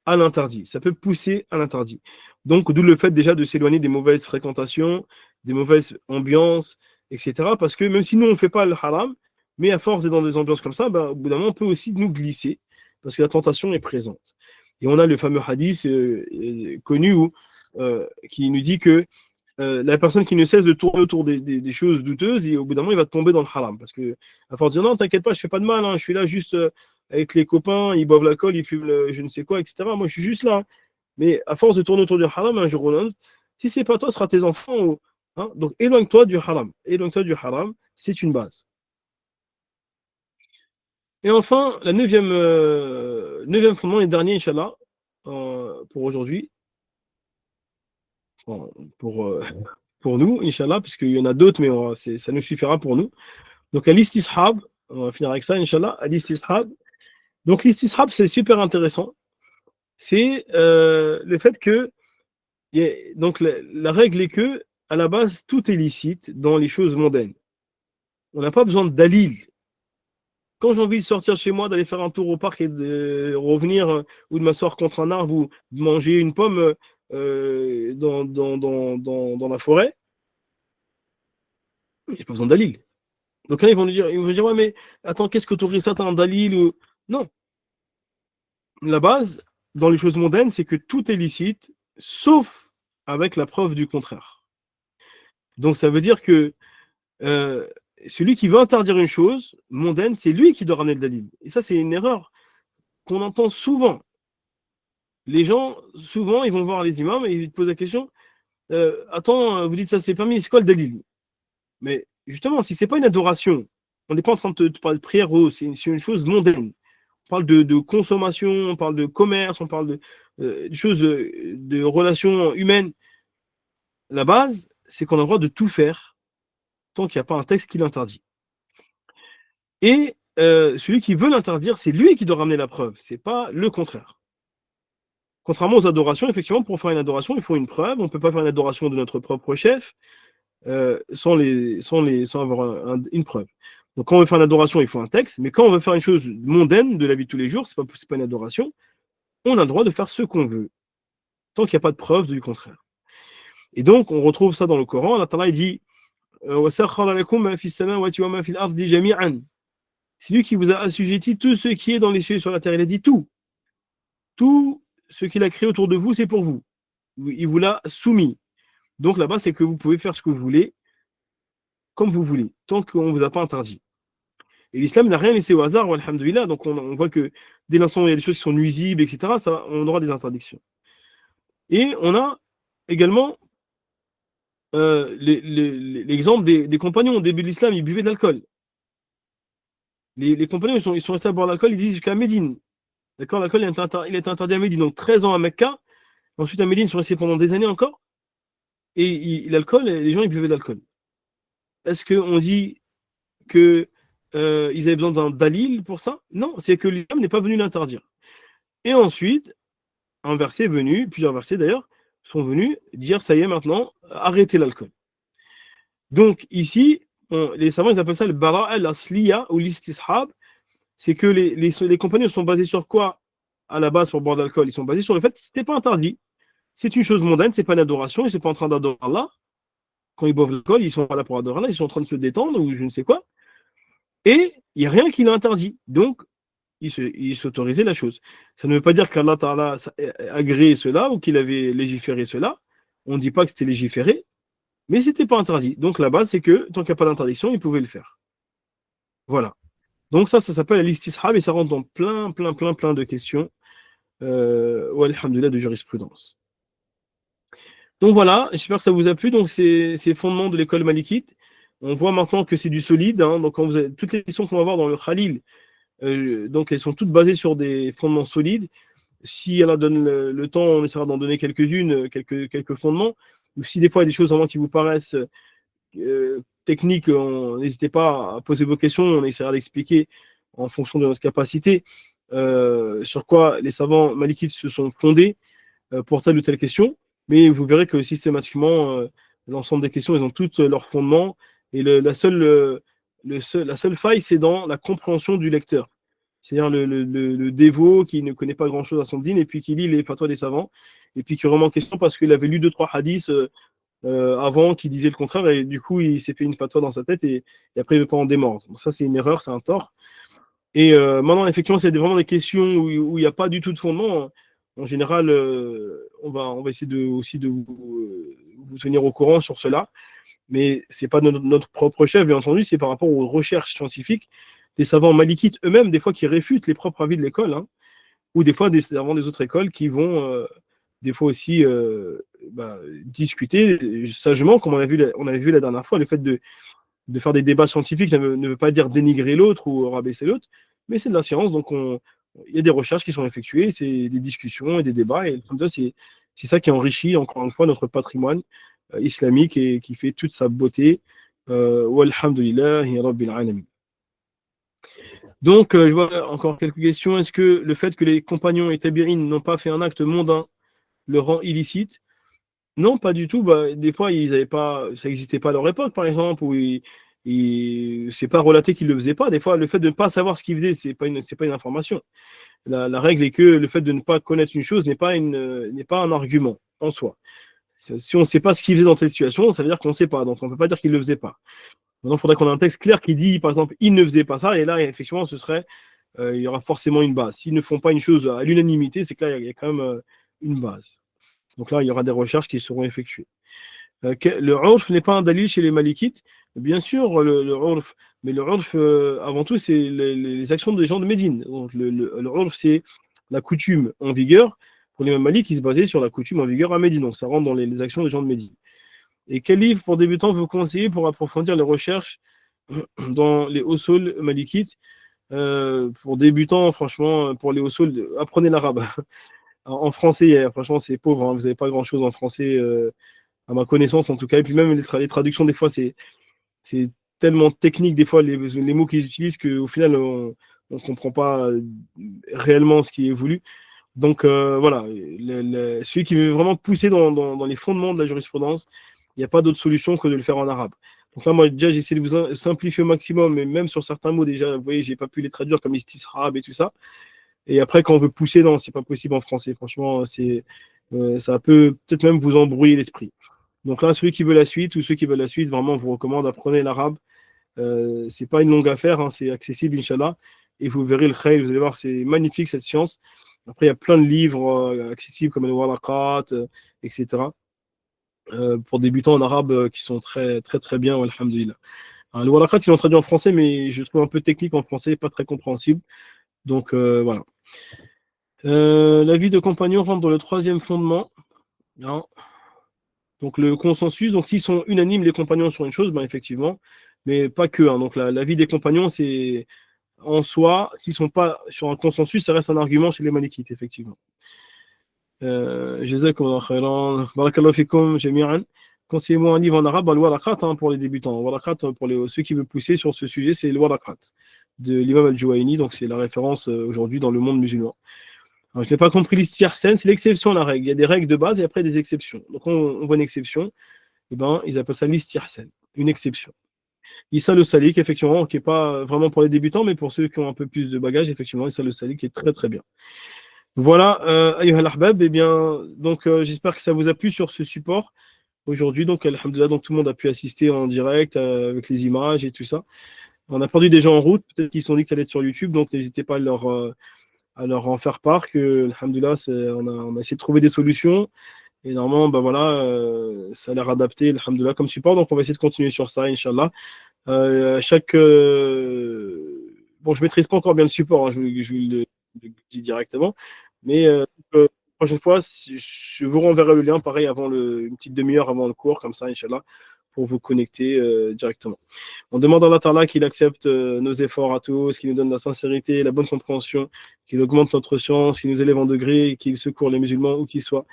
A: à l'interdit. Ça peut pousser à l'interdit. Donc, d'où le fait déjà de s'éloigner des mauvaises fréquentations, des mauvaises ambiances, etc. Parce que même si nous, on ne fait pas le haram, mais à force d'être dans des ambiances comme ça, au bout d'un moment, on peut aussi nous glisser, parce que la tentation est présente. Et on a le fameux hadith connu qui nous dit que la personne qui ne cesse de tourner autour des choses douteuses, et au bout d'un moment, il va tomber dans le haram. Parce que, à force de dire non, t'inquiète pas, je fais pas de mal, hein, je suis là juste avec les copains, ils boivent l'alcool, ils fument je ne sais quoi, etc. Moi, je suis juste là. Mais à force de tourner autour du haram, un jour ou l'autre, si c'est pas toi, ce sera tes enfants. Hein, donc, éloigne-toi du haram. Éloigne-toi du haram, c'est une base. Et enfin, la neuvième fondement et dernier, Inch'Allah, pour aujourd'hui, pour, pour nous, Inch'Allah, puisqu'il y en a d'autres, mais ça nous suffira pour nous. Donc, à l'istishab, on va finir avec ça, Inch'Allah, à l'istishab. Donc, l'istishab, c'est super intéressant. C'est le fait que, donc, la règle est que, à la base, tout est licite dans les choses mondaines. On n'a pas besoin de dalil. Quand j'ai envie de sortir chez moi, d'aller faire un tour au parc et de revenir ou de m'asseoir contre un arbre ou de manger une pomme dans la forêt, j'ai pas besoin de dalil. Donc là, ils vont me dire, ouais, mais attends, qu'est-ce qu'autorise ça, t'as un dalil ou... Non. La base, dans les choses mondaines, c'est que tout est licite, sauf avec la preuve du contraire. Donc ça veut dire que celui qui veut interdire une chose mondaine, c'est lui qui doit ramener le dalil. Et ça, c'est une erreur qu'on entend souvent. les gens, souvent, ils vont voir les imams et ils te posent la question, attends, vous dites ça c'est permis, c'est quoi le dalil? Mais justement, si c'est pas une adoration, on n'est pas en train de te parler de prière, c'est une chose mondaine. On parle de consommation, on parle de commerce, on parle de choses, de relations humaines. La base, c'est qu'on a le droit de tout faire tant qu'il n'y a pas un texte qui l'interdit. Et celui qui veut l'interdire, c'est lui qui doit ramener la preuve, c'est pas le contraire. Contrairement aux adorations, effectivement, pour faire une adoration, il faut une preuve. On ne peut pas faire une adoration de notre propre chef sans avoir une preuve. Donc, quand on veut faire une adoration, il faut un texte. Mais quand on veut faire une chose mondaine de la vie de tous les jours, ce n'est pas une adoration, on a le droit de faire ce qu'on veut, tant qu'il n'y a pas de preuve du contraire. Et donc, on retrouve ça dans le Coran. Allah il dit c'est lui qui vous a assujetti tout ce qui est dans les cieux et sur la terre. Il a dit tout. Tout ce qu'il a créé autour de vous, c'est pour vous. Il vous l'a soumis. Donc là-bas, c'est que vous pouvez faire ce que vous voulez, comme vous voulez, tant qu'on ne vous a pas interdit. Et l'islam n'a rien laissé au hasard, alhamdoulilah. Donc on voit que dès l'instant où il y a des choses qui sont nuisibles, etc., ça, on aura des interdictions. Et on a également l'exemple des compagnons au début de l'islam, ils buvaient de l'alcool. Les compagnons, ils sont restés à boire de l'alcool, ils disent jusqu'à Médine. D'accord, l'alcool, il est interdit à Médine, donc 13 ans à Mecca. Ensuite, à Médine, ils sont restés pendant des années encore. Et l'alcool, les gens, ils buvaient de l'alcool. Est-ce qu'on dit qu'ils avaient besoin d'un dalil pour ça? Non, c'est que l'islam n'est pas venu l'interdire. Et ensuite, un verset est venu, plusieurs versets d'ailleurs, sont venus dire, ça y est maintenant, arrêtez l'alcool. Donc ici, les savants, ils appellent ça le bara al-asliya ou l'istishab. C'est que les compagnons sont basés sur quoi à la base pour boire de l'alcool? Ils sont basés sur le fait que ce n'était pas interdit. C'est une chose mondaine, c'est pas une adoration, ils ne sont pas en train d'adorer Allah. Quand ils boivent de l'alcool, ils sont pas là pour adorer Allah, ils sont en train de se détendre ou je ne sais quoi. Et il n'y a rien qui l'a interdit. Donc, il s'autorisait la chose. Ça ne veut pas dire qu'Allah Ta'ala a agréé cela ou qu'il avait légiféré cela. On ne dit pas que c'était légiféré, mais c'était pas interdit. Donc la base, c'est que tant qu'il n'y a pas d'interdiction, il pouvait le faire. Voilà. Donc ça s'appelle l'istishab et ça rentre dans plein de questions, alhamdoulilah, de jurisprudence. Donc voilà, j'espère que ça vous a plu. Donc c'est fondements de l'école malikite. On voit maintenant que c'est du solide. Hein. Donc toutes les questions qu'on va voir dans le Khalil, donc elles sont toutes basées sur des fondements solides. Si elle donne le temps, on essaiera d'en donner quelques-unes, quelques fondements. Ou si des fois il y a des choses vraiment qui vous paraissent techniques, n'hésitez pas à poser vos questions, on essaiera d'expliquer en fonction de notre capacité sur quoi les savants malikites se sont fondés pour telle ou telle question. Mais vous verrez que systématiquement, l'ensemble des questions, elles ont toutes leurs fondements. Et la seule faille, c'est dans la compréhension du lecteur. C'est-à-dire le dévot qui ne connaît pas grand-chose à son dîne et puis qui lit les fatwas des savants et puis qui remet en question parce qu'il avait lu 2-3 hadiths avant qui disaient le contraire et du coup il s'est fait une fatwa dans sa tête et après il ne veut pas en démordre. Donc ça c'est une erreur, c'est un tort. Et maintenant effectivement c'est vraiment des questions où il n'y a pas du tout de fondement. En général, on va essayer aussi de vous tenir au courant sur cela. Mais ce n'est pas notre propre chef, bien entendu, c'est par rapport aux recherches scientifiques des savants malikites eux-mêmes, des fois qui réfutent les propres avis de l'école, hein, ou des fois des savants des autres écoles qui vont des fois aussi discuter sagement, comme on avait vu la dernière fois, le fait de faire des débats scientifiques ne veut pas dire dénigrer l'autre ou rabaisser l'autre, mais c'est de la science, donc il y a des recherches qui sont effectuées, c'est des discussions et des débats, et comme ça, c'est ça qui enrichit, encore une fois, notre patrimoine islamique et qui fait toute sa beauté. Walhamdulillahi Rabbil Alamin. Donc, je vois encore quelques questions. Est-ce que le fait que les compagnons et tabirines n'ont pas fait un acte mondain le rend illicite? Non, pas du tout. Des fois, ils avaient pas, ça n'existait pas à leur époque, par exemple, où c'est pas relaté qu'ils ne le faisaient pas. Des fois, le fait de ne pas savoir ce qu'ils faisaient, c'est pas une information. La règle est que le fait de ne pas connaître une chose n'est pas un argument en soi. Si on ne sait pas ce qu'ils faisaient dans telle situation, ça veut dire qu'on ne sait pas. Donc, on ne peut pas dire qu'ils ne le faisaient pas. Maintenant, il faudrait qu'on ait un texte clair qui dit, par exemple, ils ne faisaient pas ça. Et là, effectivement, il y aura forcément une base. S'ils ne font pas une chose à l'unanimité, c'est que là, il y a quand même une base. Donc là, il y aura des recherches qui seront effectuées. Le urf n'est pas un dalil chez les malikites. Bien sûr, le urf, mais le urf, avant tout, c'est les actions des gens de Médine. Donc, le urf, c'est la coutume en vigueur. pour l'imam Malik, il se basait sur la coutume en vigueur à Médine. Donc ça rentre dans les actions des gens de Médine. Et quel livre pour débutants vous conseillez pour approfondir les recherches dans les usul malikites? Pour débutants, franchement, pour les usul, apprenez l'arabe. En français, franchement, c'est pauvre, hein, vous n'avez pas grand-chose en français, à ma connaissance en tout cas. Et puis même les traductions, des fois, c'est tellement technique, des fois, les mots qu'ils utilisent, qu'au final, on ne comprend pas réellement ce qui est voulu. Donc voilà, celui qui veut vraiment pousser dans les fondements de la jurisprudence, il n'y a pas d'autre solution que de le faire en arabe. Donc là, moi, déjà, j'essaie de vous simplifier au maximum, mais même sur certains mots, déjà, vous voyez, j'ai pas pu les traduire comme istisrab et tout ça. Et après, quand on veut pousser, non, c'est pas possible en français. Franchement, ça peut peut-être même vous embrouiller l'esprit. Donc là, celui qui veut la suite ou ceux qui veulent la suite, vraiment, je vous recommande, apprenez l'arabe. C'est pas une longue affaire, hein, c'est accessible, Inch'Allah. Et vous verrez le khayr, vous allez voir, c'est magnifique cette science. Après, il y a plein de livres accessibles comme le Waraqat, etc. Pour débutants en arabe qui sont très, très, très bien, alhamdulillah. Alors, le Waraqat, ils l'ont traduit en français, mais je trouve un peu technique en français, pas très compréhensible. Donc voilà. La vie de compagnon rentre dans le troisième fondement. Hein. Donc le consensus, donc s'ils sont unanimes, les compagnons sur une chose, ben effectivement, mais pas que. Hein. Donc la vie des compagnons, c'est en soi, s'ils ne sont pas sur un consensus, ça reste un argument chez les Malikites, effectivement. Jazakumullah khairan. Barakallahu fikum jami'an. Conseillez-moi un livre en arabe, le Waraqat pour les débutants. Waraqat, pour ceux qui veulent pousser sur ce sujet, c'est le Waraqat de l'imam al-Juwayni, donc c'est la référence aujourd'hui dans le monde musulman. Alors, je n'ai pas compris l'istihsan, c'est l'exception à la règle. Il y a des règles de base et après des exceptions. Donc on voit une exception, et ben, ils appellent ça l'istihsan, une exception. Issa le Salik, effectivement, qui n'est pas vraiment pour les débutants, mais pour ceux qui ont un peu plus de bagages, effectivement, Issa le Salik est très très bien. Voilà, ayyuhal ahbab, eh bien, donc j'espère que ça vous a plu sur ce support aujourd'hui. Donc, alhamdoulilah, donc tout le monde a pu assister en direct avec les images et tout ça. On a perdu des gens en route, peut-être qu'ils se sont dit que ça allait être sur YouTube, donc n'hésitez pas à leur en faire part que, alhamdoulilah, on a essayé de trouver des solutions. Et normalement, bah voilà, ça a l'air adapté, alhamdoulilah, comme support. Donc, on va essayer de continuer sur ça, Inch'Allah. Bon, je ne maîtrise pas encore bien le support, hein, je vous le dis directement. Mais la prochaine fois, je vous renverrai le lien, pareil, une petite demi-heure avant le cours, comme ça, Inch'Allah, pour vous connecter directement. On demande à Allah Ta'ala qu'il accepte nos efforts à tous, qu'il nous donne la sincérité, la bonne compréhension, qu'il augmente notre science, qu'il nous élève en degré, qu'il secourt les musulmans où qu'ils soient.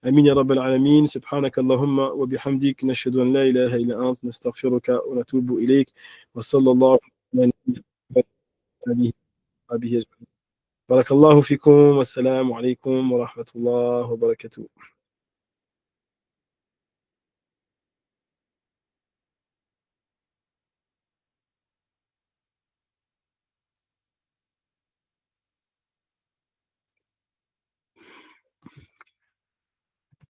A: Amin ya rabbal alamin. Subhanaka Allahumma wa bihamdik. Nashhadu an la ilaha illa ant. Nastaghfiruka wa natubu ilayk. Wa sallallahu ala nabiyyina wa bihi ajma'in. Barakallahu fikum. Wassalamu alaikum wa rahmatullahi wa barakatuh.